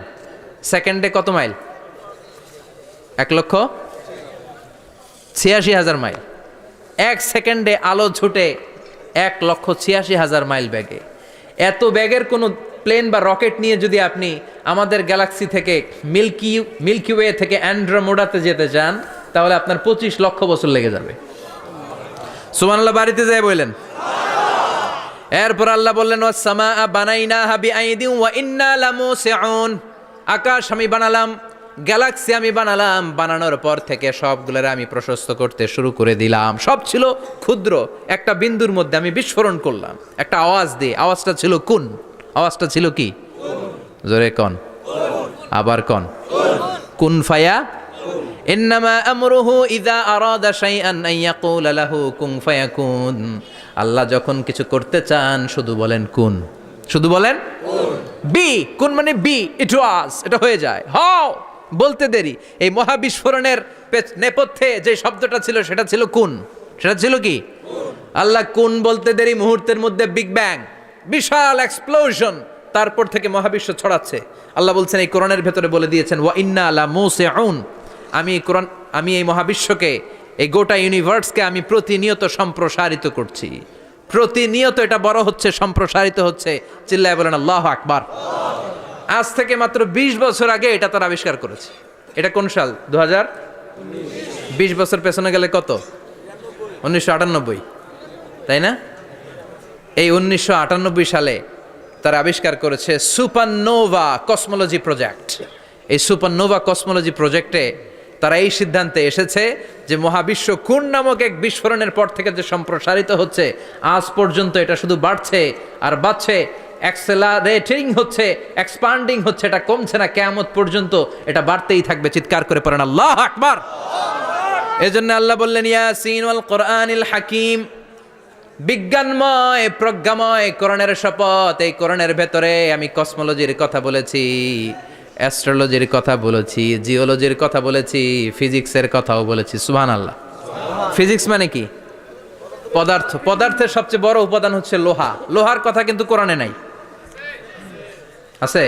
সেকেন্ডে কত মাইল? 1,86,000 মাইল। এক সেকেন্ডে আলো ছুটে 1,86,000 মাইল বেগে। এত বেগের কোনো প্লেন বা রকেট নিয়ে যদি আপনি আমাদের গ্যালাক্সি থেকে মিল্কি ওয়ে থেকে অ্যান্ড্রোমেডাতে যেতে চান, তাহলে আপনার 25 লক্ষ বছর লেগে যাবে। সুবহানাল্লাহ বাড়িতে যায় বললেন। এরপর আল্লাহ বললেন, ওয়াস-সামাআ বানাইনাহা বিআইদিন ওয়া ইন্না লামুসিউন। আকাশ আমি বানালাম, গ্যালাক্সি আমি বানালাম, বানানোর পর থেকে সবগুলোর আমি প্রশস্ত করতে শুরু করে দিলাম। সব ছিল ক্ষুদ্র, একটা বিন্দুর মধ্যে আমি বিস্ফোরণ করলাম একটা আওয়াজ দিয়ে। আওয়াজটা ছিল কুন। আওয়াজটা ছিল কি? জোরে কন, আবার কন। কুন ফায়া। ইন্নামা আমরুহু ইযা আরাদা শাইআন আন ইয়াকুলা লাহু কুন ফায়াকুন। আল্লাহ যখন কিছু করতে চান শুধু বলেন কুন, শুধু বলেন বি। কুন মানে বি, ইট ওয়াজ, এটা হয়ে যায়। হাও বলতে দেরি। এই মহাবিস্ফোরণের নেপথ্যে যে শব্দটা ছিল সেটা ছিল কুন। সেটা ছিল কি? আল্লাহ কোন বলতে দেরি মুহূর্তের মধ্যে বিগ ব্যাং, বিশাল এক্সপ্লোশন, তারপর থেকে মহাবিশ্ব ছড়াচ্ছে। আল্লাহ বলছেন এই কোরআনের ভেতরে বলে দিয়েছেন ওয়া ইন্না লা মুসিউন, আমি এই মহাবিশ্বকে, এই গোটা ইউনিভার্সকে আমি প্রতিনিয়ত সম্প্রসারিত করছি। প্রতিনিয়ত এটা বড় হচ্ছে, সম্প্রসারিত হচ্ছে। চিল্লায় বলেন আল্লাহু আকবার। আজ থেকে মাত্র 20 বছর আগে এটা তারা আবিষ্কার করেছে। এটা কোন সাল? 2020 বছর পেছনে গেলে কত? 1998, তাই না? এই 1998 সালে তারা আবিষ্কার করেছে সুপারনোভা কসমোলজি প্রজেক্ট। এই সুপারনোভা কসমোলজি প্রজেক্টে তারা এই সিদ্ধান্তে এসেছে যে মহাবিশ্ব কোন নামক এক বিস্ফোরণের পর থেকে যে সম্প্রসারিত হচ্ছে, আজ পর্যন্ত এটা শুধু বাড়ছে আর বাড়ছে, অ্যাক্সেলারেটিং হচ্ছে, এক্সপান্ডিং হচ্ছে, এটা কমছে না। কিয়ামত পর্যন্ত এটা বাড়তেই থাকবে। চিৎকার করে পড়েন আল্লাহু আকবার। এজন্য আল্লাহ বললেন ইয়াসিন ওয়াল কোরআনিল হাকিম, বিজ্ঞানময় প্রজ্ঞাময় কোরআনের শপথ। এই কোরআনের ভেতরে আমি কসমোলজির কথা বলেছি, অ্যাস্ট্রোলজির কথা বলেছি, জিওলজির কথা বলেছি, ফিজিক্সের কথাও বলেছি। সুবহানাল্লাহ। ফিজিক্স মানে কি? পদার্থ। পদার্থের সবচেয়ে বড় উপাদান হচ্ছে লোহা। লোহার কথা কিন্তু কোরআনে নাই। আছে?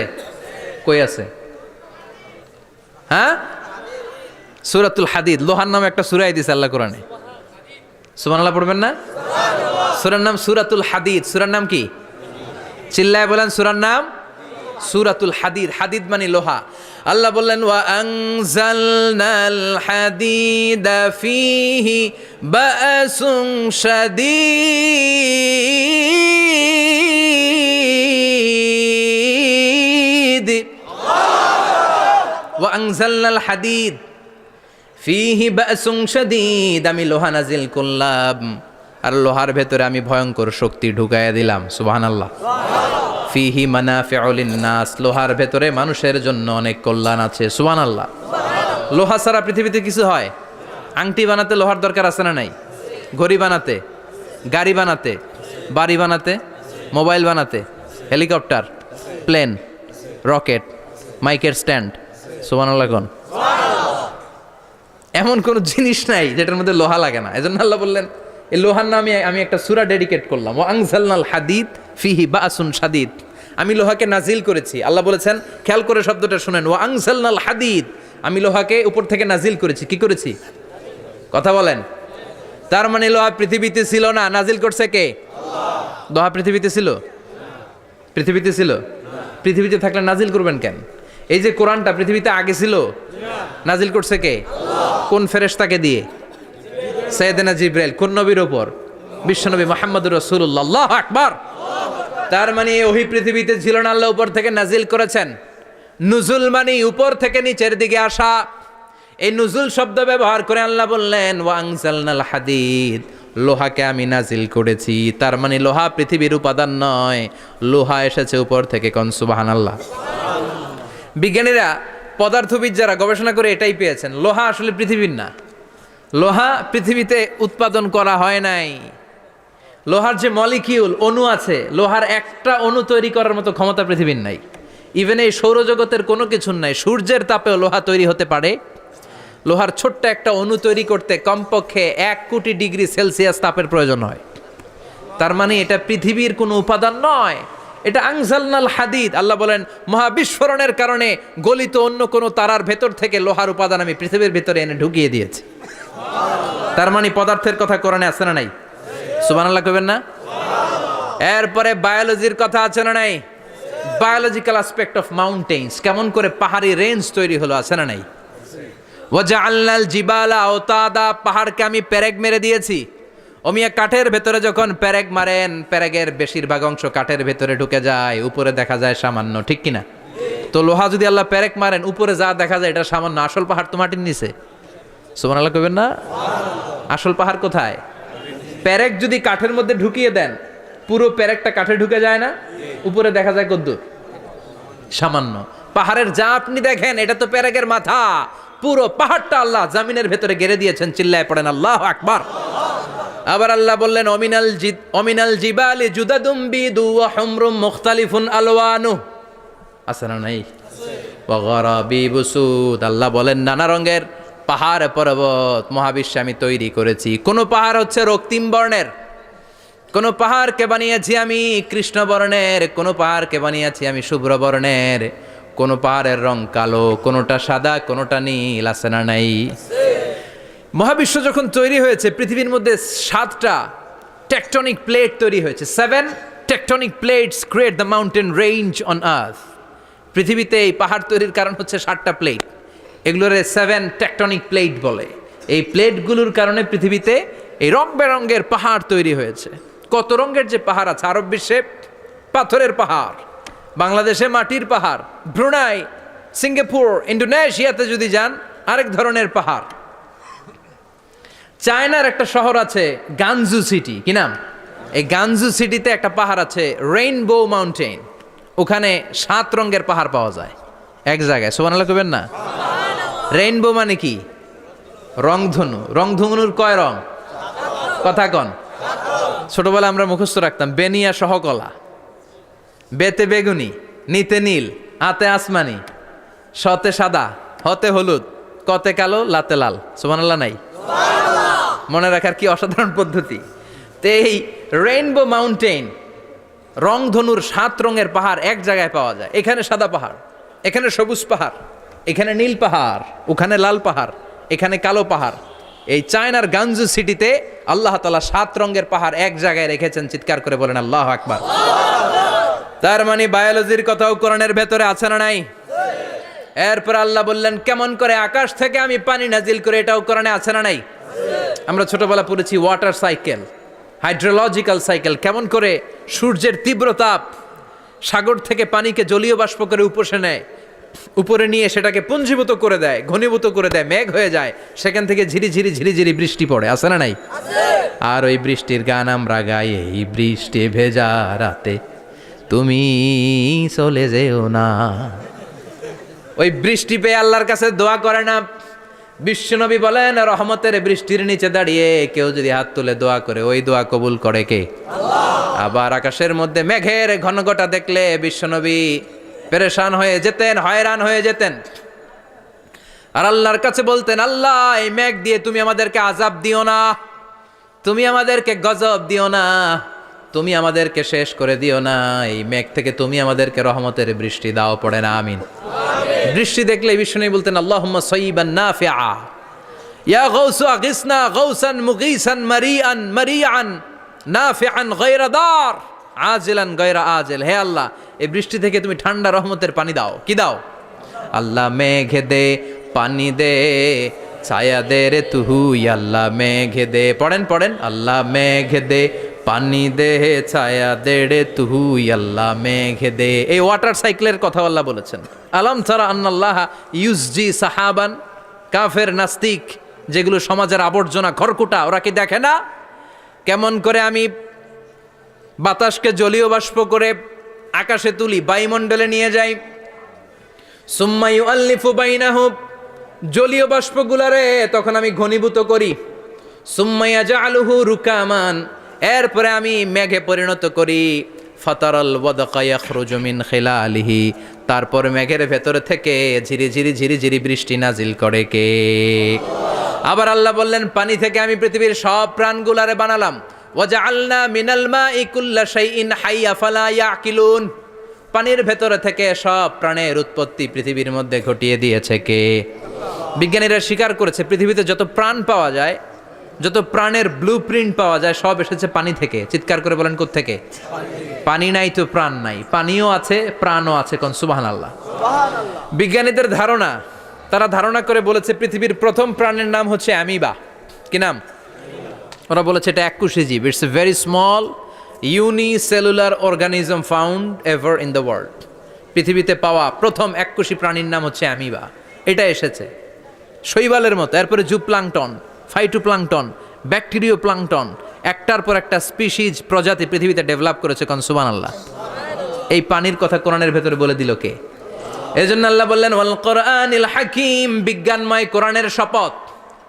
কই আছে? হ্যাঁ, সূরাতুল হাদিদ, লোহার নামে একটা সূরা দিয়েছে আল্লাহ কোরআনে। সুবহানাল্লাহ পড়বেন না? সূরার নাম সূরাতুল হাদিদ। সূরার নাম কি? চিল্লায় বলেন সূরার নাম সূরাতুল হাদিদ। হাদিদ মানে লোহা। আল্লাহ বললেন ওয়া আনজালনাল হাদিদা ফীহি বা'সুন শাদীদ। ওয়া আনজালনাল হাদিদ ফীহি বা'সুন শাদীদ, আমি লোহা নাজিল করলাম আর লোহার ভেতরে আমি ভয়ঙ্কর শক্তি ঢুকাইয়া দিলাম। সুবহানাল্লাহ। ফিহি মানাফিউ লিন্নাস, লোহার ভেতরে মানুষের জন্য অনেক কল্যাণ আছে। সুবহানাল্লাহ। লোহা ছাড়া পৃথিবীতে কিছু হয়? আংটি বানাতে লোহার দরকার আছে না নাই? ঘড়ি বানাতে, গাড়ি বানাতে, বাড়ি বানাতে, মোবাইল বানাতে, হেলিকপ্টার, প্লেন, রকেট, মাইকের স্ট্যান্ড। সুবহানাল্লাহ কোন? এমন কোন জিনিস নাই যেটার মধ্যে লোহা লাগে না। এজন্য আল্লাহ বললেন এই লোহার নামে আমি একটা সূরা ডেডিকেট করলাম, ওয়া আনজালনাল হাদিদ ফিহি বা'সুন শাদীদ। আমি লোহাকে নাজিল করেছি। আল্লাহ বলেছেন, খেয়াল করে শব্দটা শুনেন, ওয়া আনজালনাল হাদিদ, আমি লোহাকে উপর থেকে নাজিল করেছি। কি করেছি? কথা বলেন। তার মানে লোহা পৃথিবীতে ছিল না, নাজিল করছে কে? আল্লাহ। লোহা পৃথিবীতে ছিল? পৃথিবীতে ছিল? পৃথিবীতে থাকলে নাজিল করবেন কেন? এই যে কোরআনটা পৃথিবীতে আগে ছিল, নাজিল করছে কে? আল্লাহ। কোন ফেরেশতাকে দিয়ে? সাইয়েদনা জিবরাইল। কোন নবীর উপর? বিশ্বনবী মুহাম্মদুর রাসূলুল্লাহ। আল্লাহু আকবার। তার মানে ওহী পৃথিবীতে ছিল না, আল্লাহ উপর থেকে নাজিল করেছেন। নুজুল মানে উপর থেকে নিচের দিকে আসা। এই নুজুল শব্দ ব্যবহার করে আল্লাহ বললেন ওয়া আনজালনাল হাদিদ, লোহাকে আমি নাজিল করেছি। তার মানে লোহা পৃথিবীর উপাদান নয়, লোহা এসেছে উপর থেকে। কোন সুবহানাল্লাহ। বিজ্ঞানীরা, পদার্থবিদ যারা গবেষণা করে এটাই পেয়েছেন, লোহা আসলে পৃথিবীর না। লোহা পৃথিবীতে উৎপাদন করা হয় নাই। লোহার যে মলিকিউল, অণু আছে, লোহার একটা অণু তৈরি করার মতো ক্ষমতা পৃথিবীর নাই। ইভেন এই সৌরজগতের কোনো কিছুর নাই। সূর্যের তাপেও লোহা তৈরি হতে পারে। লোহার ছোট্ট একটা অণু তৈরি করতে কমপক্ষে 1 কোটি ডিগ্রি সেলসিয়াস তাপের প্রয়োজন হয়। তার মানে এটা পৃথিবীর কোনো উপাদান নয়, এটা আনজালনাল হাদিদ। আল্লাহ বলেন মহাবিস্ফোরণের কারণে গলিত অন্য কোনো তারার ভেতর থেকে লোহার উপাদান আমি পৃথিবীর ভেতরে এনে ঢুকিয়ে দিয়েছি। তার মানে পদার্থের কথা কোরআনে আছে না নাই? সুবহানাল্লাহ কইবেন না? এরপরে বায়োলজির কথা আছে না নাই? বায়োলজিক্যাল অ্যাসপেক্ট অফ মাউন্টেন্স, কেমন করে পাহাড়ি রেঞ্জ তৈরি হলো, আছে না নাই? ওয়াজআলনাল জিবালা আওতাদা, পাহাড়কে আমি পেরেক মেরে দিয়েছি। ওমিয়া কাঠের ভেতরে যখন পেরেক মারেন, পেরেকের বেশিরভাগ অংশ কাঠের ভেতরে ঢুকে যায়, উপরে দেখা যায় সামান্য, ঠিক কিনা? তো লোহা যদি আল্লাহ পেরেক মারেন, উপরে যা দেখা যায় এটা সামান্য, আসল পাহাড় তো মাটির নিচে। সুবহানাল্লাহ কইবেন না? আসল পাহাড় কোথায়? পেরেক যদি কাঠের মধ্যে ঢুকিয়ে দেন, পুরো পেরেকটা কাঠে ঢুকে যায় না, উপরে দেখা যায় কদ্দুর? সামান্য। পাহাড়ের যা আপনি দেখেন এটা তো পেরেকের মাথা, পুরো পাহাড়টা আল্লাহ জামিনের ভেতরে গেড়ে দিয়েছেন। চিল্লায় পড়েন আল্লাহু আকবার। আবার আল্লাহ বললেন অমিনাল জিবালি জুদাদুম বিদু ওয়া হুমরুম মুখতালিফুন আলওয়ানু, আছে না নাই? ওয়া গারাবিবু সুদ, আল্লাহ বলেন নানা রঙের পাহাড় পর্বত মহাবিশ্বে আমি তৈরি করেছি। কোন পাহাড় হচ্ছে রক্তিম বর্ণের, কোন পাহাড়কে বানিয়েছি আমি কৃষ্ণ বর্ণের, কোন পাহাড়কে বানিয়েছি আমি শুভ্র বর্ণের, কোন পাহাড়ের রং কালো, কোনটা সাদা, কোনটা নীল, আছে না নাই? মহাবিশ্ব যখন তৈরি হয়েছে পৃথিবীর মধ্যে 7টা টেকটনিক প্লেট তৈরি হয়েছে। 7 tectonic plates create the mountain range on earth. পৃথিবীতে এই পাহাড় তৈরির কারণ হচ্ছে 7টা প্লেট, এগুলোরে 7 টেকটনিক প্লেট বলে। এই প্লেটগুলোর কারণে পৃথিবীতে এই রং বেরঙের পাহাড় তৈরি হয়েছে। কত রঙের যে পাহাড় আছে, আরব বিশ্বে পাথরের পাহাড়, বাংলাদেশে মাটির পাহাড়, ব্রুনাই, সিঙ্গাপুর, ইন্দোনেশিয়াতে যদি যান আরেক ধরনের পাহাড়। চায়নার একটা শহর আছে গানজু সিটি, কি নাম? এই গানজু সিটিতে একটা পাহাড় আছে রেইনবো মাউন্টেন, ওখানে 7 রঙের পাহাড় পাওয়া যায় এক জায়গায়। সুবহানাল্লাহ কইবেন না? রেইনবো মানে কি? রংধনু। রংধনুর কয় রং? কথা কন। ছোটবেলা আমরা মুখস্থ রাখতাম বেনিয়া সহকলা, বেতে বেগুনি, নিতে নীল, আতে আসমানি, শতে সাদা, হতে হলুদ, কতে কালো, লাতে লাল। সুবহানাল্লাহ নাই? মনে রাখার কি অসাধারণ পদ্ধতি। তো এই রেইনবো মাউন্টেন, রংধনুর 7 রঙের পাহাড় এক জায়গায় পাওয়া যায়। এখানে সাদা পাহাড়, এখানে সবুজ পাহাড়, এখানে নীল পাহাড়, ওখানে লাল পাহাড়, এখানে কালো পাহাড়। এই চায়নার গানজু সিটিতে আল্লাহ তাআলা 7 রঙের পাহাড় এক জায়গায় রেখেছেন। চিৎকার করে বলেন আল্লাহু আকবার। তার মানে বায়োলজির কথাও কোরআনের ভেতরে আছে না নাই? এরপর আল্লাহ বললেন কেমন করে আকাশ থেকে আমি পানি নাজিল করে, এটাও কোরআনে আছে না নাই? আমরা ছোটবেলা পড়েছি ওয়াটার সাইকেল, হাইড্রোলজিক্যাল সাইকেল, কেমন করে সূর্যের তীব্র তাপ সাগর থেকে পানিকে জলীয় বাষ্প করে উপসে নেয়, উপরে নিয়ে সেটাকে পুঞ্জীভূত করে দেয়, ঘনীভূত করে দেয়, মেঘ হয়ে যায়, সেখান থেকে ঝিরিঝিরি ঝিরিঝিরি বৃষ্টি পড়ে, আছে না নাই? আর ওই বৃষ্টির গান আমরা গাই, এই বৃষ্টি ভেজা রাতে তুমি চলে যেও না। ওই বৃষ্টি পেয়ে আল্লাহর কাছে দোয়া করে না? বিশ্বনবী বলেন রহমতের বৃষ্টির নিচে দাঁড়িয়ে কেউ যদি হাত তুলে দোয়া করে, ওই দোয়া কবুল করে কে? আবার আকাশের মধ্যে মেঘের ঘনঘটা দেখলে বিশ্বনবী পেরেশান হয়ে যেতেন, হয়রান হয়ে যেতেন, আর আল্লাহর কাছে বলতেন আল্লাহ এই মেঘ দিয়ে তুমি আমাদেরকে আযাব দিও না, তুমি আমাদেরকে গজব দিও না, তুমি আমাদেরকে শেষ করে দিও না, এই মেঘ থেকে তুমি আমাদেরকে রহমতের বৃষ্টি দাও। পড়ে না আমিন। বৃষ্টি দেখলে বিষ্ণু বলতেন আল্লাহুম্মা সাইয়িবান নাফিআ, ইয়া গাউসু আগিসনা গাউসান মুগীসান মারিআন মারিআন নাফিআন গায়রা দার আজিলান গায়রা আজিল। হে আল্লাহ এই বৃষ্টি থেকে তুমি ঠান্ডা রহমতের পানি দাও। কি দাও? আল্লাহ মেঘে দে পানি দে, ছায়া দে রে তুহু, আল্লাহ মেঘে দে। পড়েন পড়েন, আল্লাহ মেঘে দে পানি দে, ছায়া দে রে তুহু, আল্লাহ মেঘে দে। এই ওয়াটার সাইকেলের কথা আল্লাহ বলেছেন। আলম তারা আন্নাল্লাহ ইউসজি সাহাবান, কাফের নাস্তিক যেগুলো সমাজের আবর্জনা খড়কুটা, ওরা কি দেখে না কেমন করে আমি বাতাসকে জলীয় বাষ্প করে আকাশে তুলি, বায়ুমণ্ডলে নিয়ে যাই, সুম্মা ইউআল্লিফু বাইনাহুম, জলীয় বাষ্পগুলারে তখন আমি ঘনীভূত করি, সুম্মা ইয়াজআলুহু রুকামান, এরপরে আমি মেঘে পরিণত করি, ফাতারাল ওয়াদকা ইয়াখরুজু মিন খিলালিহি, তারপর মেঘের ভেতর থেকে ঝিরিঝিরি ঝিরিঝিরি বৃষ্টি নাজিল করে কে? আবার আল্লাহ বললেন পানি থেকে আমি পৃথিবীর সব প্রাণগুলারে বানালাম, ওয়াজআলনা মিনাল মাই কুল্লা শাইইন হাইয়া ফালা ইয়াকিলুন, পানির ভেতর থেকে সব প্রাণের উৎপত্তি পৃথিবীর মধ্যে ঘটিয়ে দিয়েছে কে? বিজ্ঞানীরা স্বীকার করেছে পৃথিবীতে যত প্রাণ পাওয়া যায়, যত প্রাণের ব্লুপ্রিন্ট পাওয়া যায় সব এসেছে পানি থেকে। চিৎকার করে বলেন কোত্থেকে? পানি নাই তো প্রাণ নাই, পানিও আছে প্রাণও আছে। কোন সুবহানাল্লাহ। বিজ্ঞানীদের ধারণা, তারা ধারণা করে বলেছে পৃথিবীর প্রথম প্রাণের নাম হচ্ছে অ্যামিবা। কি নাম? ওরা বলেছে এটা এককোষী জীব, it's a very small unicellular organism found ever in the world. পৃথিবীতে পাওয়া প্রথম এককোষী প্রাণীর নাম হচ্ছে অ্যামিবা। এটা এসেছে শৈবালের মতো, এরপরে জুপ্লাংটন, ফাইটোপ্লাংটন, ব্যাকটেরিও প্লাংটন, একটার পর একটা স্পিসিজ প্রজাতি পৃথিবীতে ডেভেলপ করেছে। কোন সুবহানাল্লাহ। এই পানির কথা কোরআনের ভেতরে বলে দিল কে? এজন্য আল্লাহ বললেন ওয়াল কোরআনিল হাকিম, বিজ্ঞানময় কোরআনের শপথ।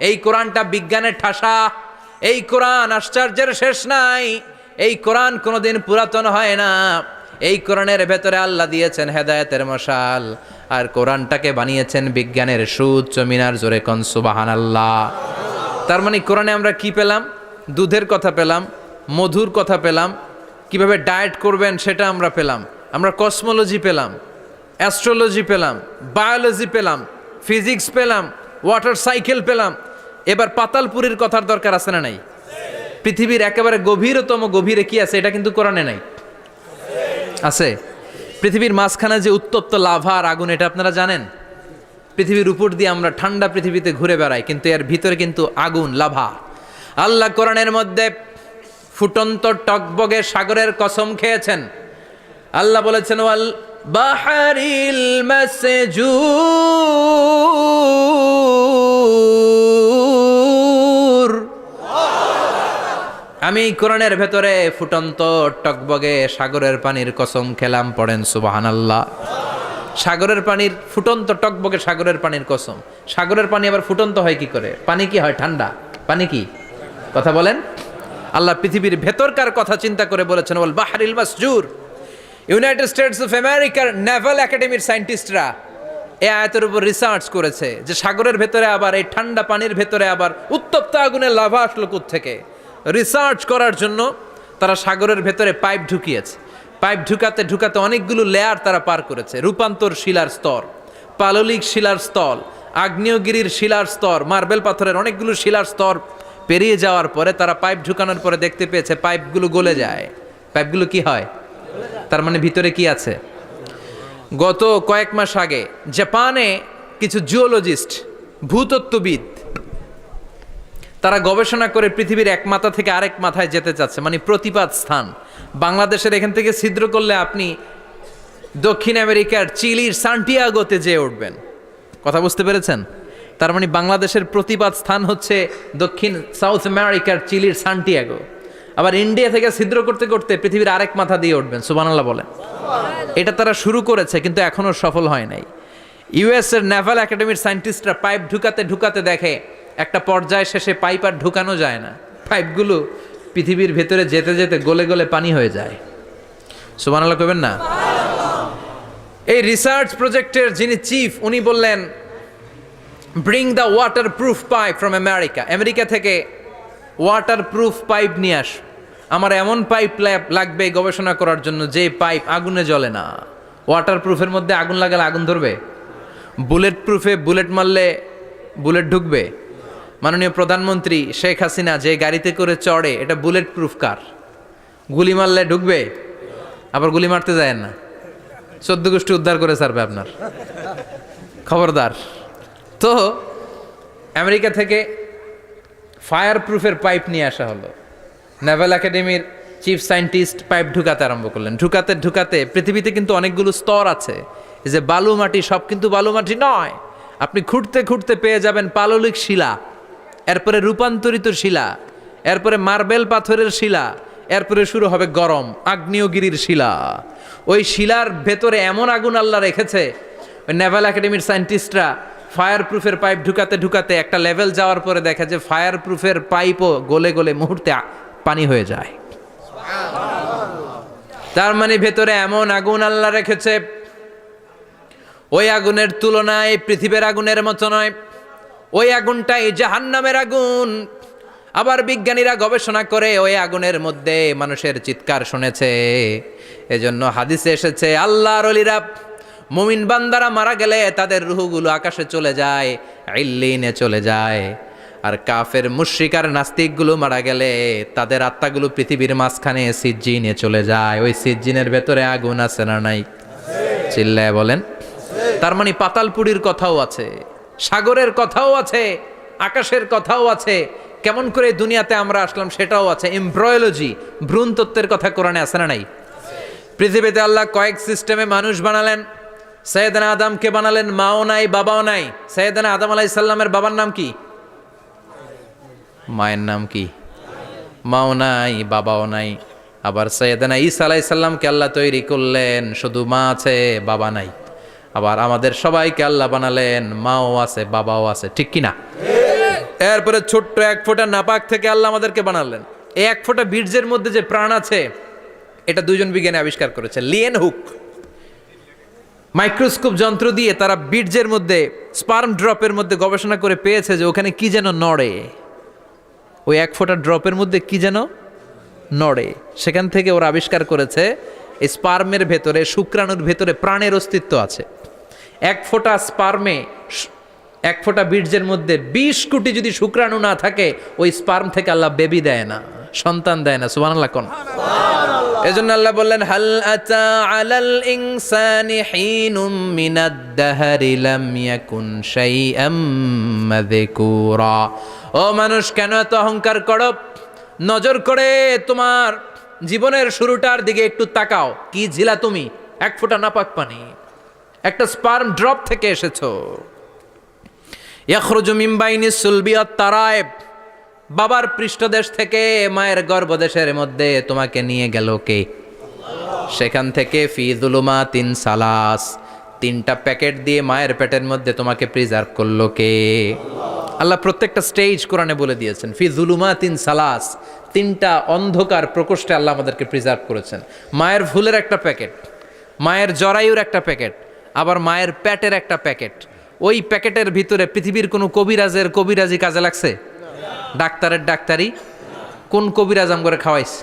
এই কোরআনটা বিজ্ঞানের ঠাসা, এই কোরআন আশ্চর্যের শেষ নাই, এই কোরআন কোনোদিন পুরাতন হয় না। এই কোরআনের ভেতরে আল্লাহ দিয়েছেন হেদায়েতের মশাল, আর কোরআনটাকে বানিয়েছেন বিজ্ঞানের সুউচ্চ মিনার। জোরে কোন সুবহানাল্লাহ। তার মানে কোরআনে আমরা কি পেলাম? দুধের কথা পেলাম, মধুর কথা পেলাম, কিভাবে ডায়েট করবেন সেটা আমরা পেলাম, আমরা কসমোলজি পেলাম, অ্যাস্ট্রোলজি পেলাম, বায়োলজি পেলাম, ফিজিক্স পেলাম, ওয়াটার সাইকেল পেলাম। এবার পাতালপুরীর কথার দরকার আছে না নাই? পৃথিবীর একেবারে গভীরতম গভীরে কি আছে এটা কিন্তু কোরআনে নাই, আছে। পৃথিবীর মাঝখানে যে উত্তপ্ত লাভা আর আগুন, এটা আপনারা জানেন? পৃথিবীর উপর দিয়ে আমরা ঠান্ডা পৃথিবীতে ঘুরে বেড়াই, কিন্তু এর ভিতরে কিন্তু আগুন, লাভা। আল্লাহ কোরআনের মধ্যে ফুটন্ত টকবগে সাগরের কসম খেয়েছেন। আল্লাহ বলেছেন ওয়াল বাহারিল মাসজুর, আমি কোরআনের ভেতরে ফুটন্ত টকবগে সাগরের পানির কসম খেলাম। পড়েন সুবহানাল্লাহ। সাগরের পানির ফুটন্ত টকবগে সাগরের পানির কসম। সাগরের পানি আবার ফুটন্ত হয় কি করে? পানি কি হয়? ঠান্ডা। পানি কি? কথা বলেন। আল্লাহ পৃথিবীর ভেতরকার কথা চিন্তা করে বলেছেন ওয়াল বাহরিল মাসজুর। ইউনাইটেড স্টেটস অফ আমেরিকার নেভাল একাডেমির সায়েন্টিস্টরা এই আয়াতের উপর রিসার্চ করেছে যে সাগরের ভেতরে আবার এই ঠান্ডা পানির ভেতরে আবার উত্তপ্ত আগুনের লাভা আসলো কোত্থেকে। রিসার্চ করার জন্য তারা সাগরের ভেতরে পাইপ ঢুকিয়েছে। পাইপ ঢুকাতে ঢুকাতে অনেকগুলো লেয়ার তারা পার করেছে। রূপান্তর শিলার স্তর, পাললিক শিলার স্তর, আগ্নেয়গিরির শিলার স্তর, মার্বেল পাথরের অনেকগুলো শিলার স্তর পেরিয়ে যাওয়ার পরে তারা পাইপ ঢুকানোর পরে দেখতে পেয়েছে পাইপগুলো গলে যায়। পাইপগুলো কি হয়? তার মানে ভিতরে কি আছে? গত কয়েক মাস আগে জাপানে কিছু জিওলজিস্ট, ভূতত্ত্ববিদ, তারা গবেষণা করে পৃথিবীর এক মাথা থেকে আরেক মাথায় যেতে চাচ্ছে, মানে প্রতিপাদ স্থান। বাংলাদেশের এখান থেকে ছিদ্র করলে আপনি দক্ষিণ আমেরিকার চিলির সান্টিয়াগোতে যেয়ে উঠবেন। কথা বুঝতে পেরেছেন? তার মানে বাংলাদেশের প্রতিপাদ স্থান হচ্ছে দক্ষিণ সাউথ আমেরিকার চিলির সান্টিয়াগো। আবার ইন্ডিয়া থেকে ছিদ্র করতে করতে পৃথিবীর আরেক মাথা দিয়ে উঠবেন। সুবহানাল্লাহ বলেন। এটা তারা শুরু করেছে কিন্তু এখনো সফল হয় নাই। ইউএস এর নেভাল একাডেমির সায়েন্টিস্টরা পাইপ ঢুকাতে ঢুকাতে দেখে একটা পর্যায় শেষে পাইপ আর ঢুকানো যায় না, পাইপগুলো পৃথিবীর ভেতরে যেতে যেতে গলে গলে পানি হয়ে যায়। সুবহানাল্লাহ কইবেন না? এই রিসার্চ প্রজেক্টের যিনি চিফ, উনি বললেন bring the water proof pipe from America. America থেকে ওয়াটার প্রুফ পাইপ নিয়ে আস। আমার এমন পাইপ লাগবে গবেষণা করার জন্য যে পাইপ আগুনে জ্বলে না। ওয়াটার প্রুফের মধ্যে আগুন লাগালে আগুন ধরবে? বুলেট প্রুফে বুলেট মারলে বুলেট ঢুকবে? মাননীয় প্রধানমন্ত্রী শেখ হাসিনা যে গাড়িতে করে চড়ে, এটা বুলেট প্রুফ কার? গুলি মারলে ঢুকবে? আবার গুলি মারতে যায় না, 14 গোষ্ঠী উদ্ধার করে ছাড়বে আপনার, খবরদার। তো আমেরিকা থেকে ফায়ার প্রুফের পাইপ নিয়ে আসা হলো। নেভাল একাডেমির চিফ সায়েন্টিস্ট পাইপ ঢুকাতে আরম্ভ করলেন। ঢুকাতে ঢুকাতে পৃথিবীতে কিন্তু অনেকগুলো স্তর আছে। এই যে বালু মাটি, সব কিন্তু বালু মাটি নয়। আপনি খুঁড়তে খুঁড়তে পেয়ে যাবেন পাললিক শিলা, এরপরে রূপান্তরিত শিলা, এরপরে মার্বেল পাথরের শিলা, এরপরে শুরু হবে গরম আগ্নেয়গিরির শিলা। ওই শিলার ভেতরে এমন আগুন আল্লাহ রেখেছে, ওই নেভাল একাডেমির সায়েন্টিস্টরা ফায়ার প্রুফের পাইপ ঢুকাতে ঢুকাতে একটা লেভেল যাওয়ার পরে দেখে যে ফায়ার প্রুফের পাইপও গলে গলে মুহূর্তে পানি হয়ে যায়। তার মানে ভেতরে এমন আগুন আল্লাহ রেখেছে, ওই আগুনের তুলনায় পৃথিবীর আগুনের মতো নয়। ওই আগুনটাই জাহান্নামের আগুন। আবার বিজ্ঞানীরা গবেষণা করে ওই আগুনের মধ্যে মানুষের চিৎকার শুনেছে। এজন্য হাদিসে এসেছে আল্লাহর ওলিরা, মুমিন বান্দারা মারা গেলে তাদের রূহগুলো আকাশে চলে যায়, ইল্লিনে চলে যায়। আর কাফের মুশরিক আর নাস্তিকগুলো মারা গেলে তাদের আত্মাগুলো পৃথিবীর মাঝখানে সিজ্জিনে চলে যায়। ওই সিজ্জিনের ভেতরে আগুন আছে না নাই? চিল্লায় বলেন। তার মানে পাতালপুরীর কথাও আছে, সাগরের কথাও আছে, আকাশের কথাও আছে। কেমন করে দুনিয়াতে আমরা আসলাম সেটাও আছে। এমব্রয়োলজি, ভ্রূণ তত্ত্বের কথা কোরআনে আছে না নাই? পৃথিবীতে আল্লাহ কয়েক সিস্টেমে মানুষ বানালেন। সৈয়দনা আদমকে বানালেন, মাও নাই বাবাও নাই। সৈয়দনা আদম আলাইহিস সালামের বাবার নাম কি? মায়ের নাম কি? মাও নাই বাবাও নাই। আবার সৈয়দনা ঈসা আলাইহিস সালামকে আল্লাহ তৈরি করলেন, শুধু মা আছে বাবা নাই। আবার আমাদের সবাইকে আল্লাহ বানালেন, মাও আছে বাবাও আছে, ঠিক কি না? এরপরে ছোট্ট এক ফোঁটা নাপাক থেকে আল্লাহ আমাদেরকে বানালেন। এই এক ফোঁটা বীর্যের মধ্যে যে প্রাণ আছে, এটা দুইজন বিজ্ঞানী আবিষ্কার করেছে। লিয়েন হুক মাইক্রোস্কোপ যন্ত্র দিয়ে তারা বীর্যের মধ্যে, স্পার্ম ড্রপের মধ্যে গবেষণা করে পেয়েছে যে ওখানে কি যেন নড়ে। ওই এক ফোঁটা ড্রপের মধ্যে কি যেন নড়ে। সেখান থেকে ওরা আবিষ্কার করেছে স্পার্মের ভেতরে, শুক্রাণুর ভেতরে প্রাণের অস্তিত্ব আছে। এক ফোঁটা স্পার্মে, এক ফোঁটা বীর্যের মধ্যে 20 কোটি যদি শুক্রাণু না থাকে, ওই স্পার্ম থেকে আল্লাহ বেবি দেয় না, সন্তান দেয় না। সুবহানাল্লাহ কোন? এজন্য আল্লাহ বললেন, হাল আতা আলাল ইনসানি হিনুম মিনাদ দাহরি লাম ইয়াকুন শাইআম মাযকুরা। ও মানুষ, কেন এত অহংকার করো? নজর করে তোমার জীবনের শুরুটার দিকে একটু তাকাও। কি ছিলা তুমি? এক ফোঁটা নাপাক পানি, একটা স্পার্ম ড্রপ থেকে এসেছো। ইয়াখরুজু মিন বাইনিস সুলবি ওয়াত তারায়েব, বাবার পৃষ্ঠদেশ থেকে মায়ের গর্ভদেশের মধ্যে তোমাকে নিয়ে গেল কে? সেখান থেকে ফি যুলুমাতিন সালাস, 3টা প্যাকেট দিয়ে মায়ের পেটের মধ্যে তোমাকে প্রিজার্ভ করলো কে? আল্লাহ প্রত্যেকটা স্টেজ কোরআনে বলে দিয়েছেন। ফি যুলুমাতিন সালাস, 3টা অন্ধকার প্রকোষ্ঠে আল্লাহ আমাদেরকে প্রিজার্ভ করেছেন। মায়ের ভুলের একটা প্যাকেট, মায়ের জরায়ুর একটা প্যাকেট, আবার মায়ের পেটের একটা প্যাকেট। ওই প্যাকেটের ভিতরে পৃথিবীর কোনো কবিরাজের কবিরাজি কাজে লাগছে? ডাক্তারের ডাক্তারি? কোন কবিরাজ আম করে খাওয়াইছে?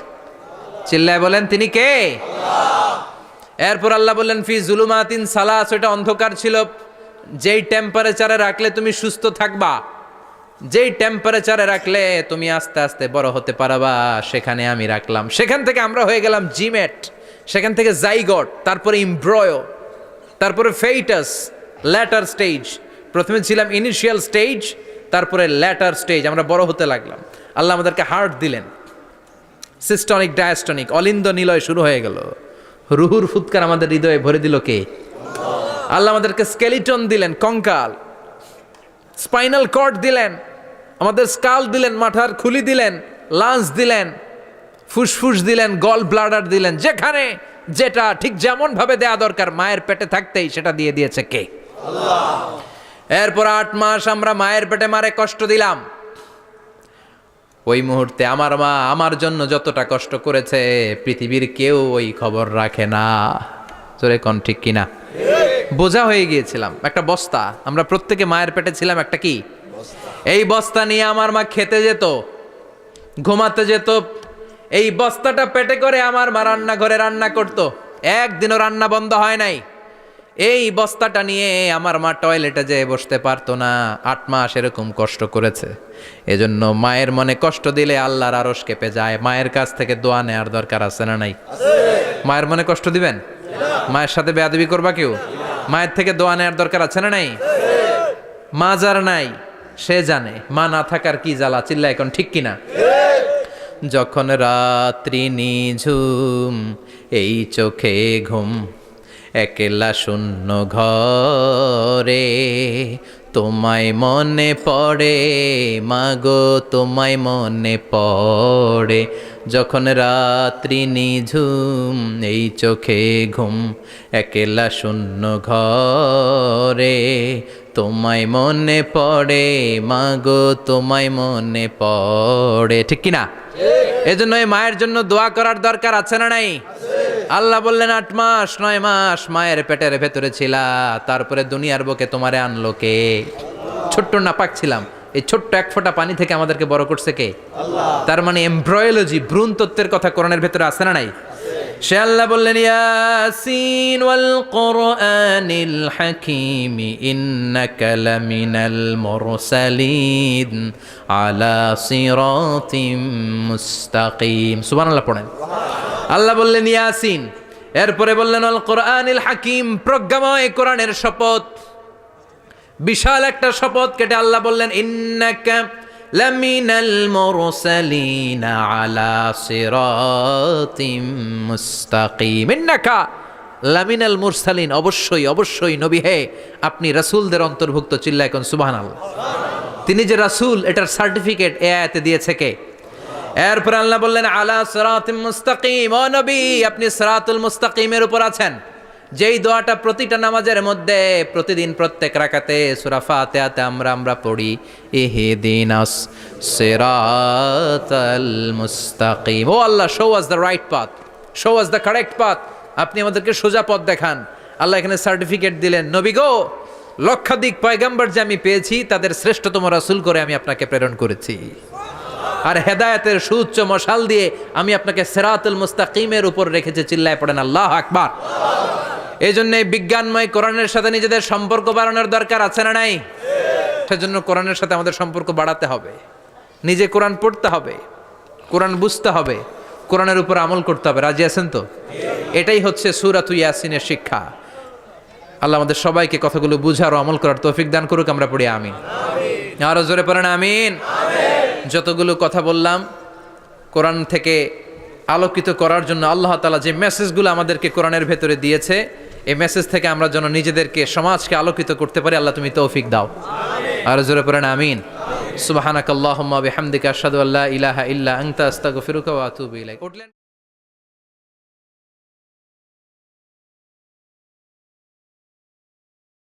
চিল্লায় বলেন তিনি কে? এরপর আল্লাহ বললেন ফি যুলুমাতিন সালাস, ওটা অন্ধকার ছিল। যেই টেম্পারেচারে রাখলে তুমি সুস্থ থাকবা, যেই টেম্পারেচারে রাখলে তুমি আস্তে আস্তে বড় হতে পারবা, সেখানে আমি রাখলাম। সেখান থেকে আমরা হয়ে গেলাম জিমেট, সেখান থেকে জাইগট, তারপরে ইমব্রয়ো, তারপরে ফেইটাস, ল্যাটার স্টেজ। প্রথমে ছিলাম ইনিশিয়াল স্টেজ, তারপরে ল্যাটার স্টেজ, আমরা বড় হতে লাগলাম। আল্লাহ আমাদেরকে হার্ট দিলেন, সিস্টনিক ডায়াস্টনিক, অলিন্দ নিলয় শুরু হয়ে গেল। রুহুর ফুৎকার আমাদের হৃদয়ে ভরে দিল কে? আল্লাহ আমাদেরকে স্কেলিটন দিলেন, কঙ্কাল, স্পাইনাল কর্ড দিলেন, আমাদের স্কাল দিলেন, মাথার খুলি দিলেন, লাঞ্চ দিলেন, ফুসফুস দিলেন, গল ব্লাডার দিলেন। যেখানে যেটা ঠিক যেমন ভাবে দেয়া দরকার মায়ের পেটে থাকতেই সেটা দিয়ে দিয়েছে কে? আল্লাহ। এরপর 8 মাস আমরা মায়ের পেটে মারে কষ্ট দিলাম। ওই মুহূর্তে আমার মা আমার জন্য যতটা কষ্ট করেছে পৃথিবীর কেউ ওই খবর রাখে না। জোরে কোন ঠিক কিনা? বোঝা হয়ে গিয়েছিলাম, একটা বস্তা। আমরা প্রত্যেকে মায়ের পেটে ছিলাম একটা কি? এই বস্তা নিয়ে আমার মা খেতে যেত, ঘুমাতে যেত। এই বস্তাটা পেটে করে আমার মা রান্নাঘরে রান্না করত। একদিনও রান্না বন্ধ হয় নাই। এই বস্তাটা নিয়ে আমার মা টয়লেটে যেয়ে বসতে পারতো না। 8 মাস এরকম কষ্ট করেছে। এজন্য মায়ের মনে কষ্ট দিলে আল্লাহর আরশ কেঁপে যায়। মায়ের কাছ থেকে দোয়া নেওয়ার দরকার আছে না নাই? মায়ের মনে কষ্ট দিবেন? মায়ের সাথে বেয়াদবি করবা কেউ? মায়ের থেকে দোয়া নেওয়ার দরকার আছে না নাই? মা যার নাই সে জানে মা না থাকার কি জ্বালা। চিল্লা এখন ঠিক কিনা? যখন রাত্রি নিঝুম, এই চোখে ঘুম, একলা শূন্য ঘরে, তোমায় মনে পড়ে মাগো, তোমায় মনে পড়ে। যখন রাত্রি নিঝুম, এই চোখে ঘুম, একলা শূন্য ঘরে, তোমায় মনে পড়ে মাগো, তোমায় মনে পড়ে। ঠিক কিনা? এজন্য এই মায়ের জন্য দোয়া করার দরকার আছে না নাই? আল্লাহ বললেন 8 মাস 9 মাস মায়ের পেটের ভেতরে ছিলা, তারপরে দুনিয়ার বুকে তোমারে আনলো কে? ছোট্ট নাপাক ছিলাম, এই ছোট্ট এক ফোঁটা পানি থেকে আমাদেরকে বড় করছে কে? আল্লাহ। তার মানে এমব্রয়োলজি, ভ্রূণ তত্ত্বের কথা কোরআনের ভেতরে আছে না নাই? সে আল্লাহ বললেন ইয়াসিন ওয়াল কোরআনিল হাকীম ইন্নাকা লামিনাল মুরসালিন আলা সিরাতিম মুস্তাকিম। সুবহানাল্লাহ পড়েন। আল্লাহ বললেন ইয়াসিন, এরপরে বললেন আল কোরআনিল হাকীম, প্রজ্ঞাময় কোরআনের শপথ। বিশাল একটা শপথ কেটে আল্লাহ বললেন ইন্নাকা লামিনাল মুরসালিন আলা সিরাতিম মুস্তাকিম। ইন্নাকা লামিনাল মুরসালিন, অবশ্যই অবশ্যই নবী হে আপনি রাসূলদের অন্তর্ভুক্ত। চিল্লা এখন সুবহানাল্লাহ। তিনি যে রাসূল এটার সার্টিফিকেট এই আয়াতে দিয়েছে কে? এরপর আল্লাহ বললেন আলা সিরাতিম মুস্তাকিম, ও নবী আপনি সিরাতুল মুস্তাকিমের উপর আছেন। যেই দোয়াটা প্রতিটা নামাজের মধ্যে প্রতিদিন প্রত্যেক রাকাতে সূরা ফাতিহাতে আমরা পড়ি, ইহদিনাস সিরাতাল মুস্তাকিম। ও Allah, show us the right path, show us the correct path, আপনি আমাদেরকে সোজা পথ দেখান। আল্লাহ এখানে সার্টিফিকেট দিলেন, নবী গো লক্ষাধিক পয়গম্বর যে আমি পেয়েছি তাদের শ্রেষ্ঠতম রাসূল করে আমি আপনাকে প্রেরণ করেছি। আর হেদায়েতের সুউচ্চ মশাল দিয়ে আমি আপনাকে সিরাতুল মুস্তাকিমের উপর রেখেছি। চিল্লায় পড়েন আল্লাহু আকবার। এই জন্য এই বিজ্ঞানময় কোরআনের সাথে নিজেদের সম্পর্ক বাড়ানোর দরকার আছে না নাই? সেজন্য কোরআনের সাথে আমাদের সম্পর্ক বাড়াতে হবে, নিজে কোরআন পড়তে হবে, কোরআন বুঝতে হবে, কোরআনের উপর আমল করতে হবে। রাজি আছেন তো? এটাই হচ্ছে সূরাতুল ইয়াসিনের শিক্ষা। আল্লাহ আমাদের সবাইকে কথাগুলো বুঝার ও আমল করার তৌফিক দান করুক। আমরা পড়ি আমিন। আরো জোরে পড়েন আমিন। যতগুলো কথা বললাম কোরআন থেকে আলোকিত করার জন্য আল্লাহ তাআলা যে মেসেজগুলো আমাদেরকে কোরআনের ভেতরে দিয়েছে, এই মেসেজ থেকে আমরা যেন নিজেদেরকে, সমাজকে আলোকিত করতে পারি। আল্লাহ তুমি তৌফিক দাও। আরো জোরে পড়েন আমিন। সুবহানাকাল্লাহুম্মা বিহামদিকা আশহাদু আল্লা ইলাহা ইল্লা আনতা আস্তাগফিরুকা ওয়া আতুবু ইলাইক।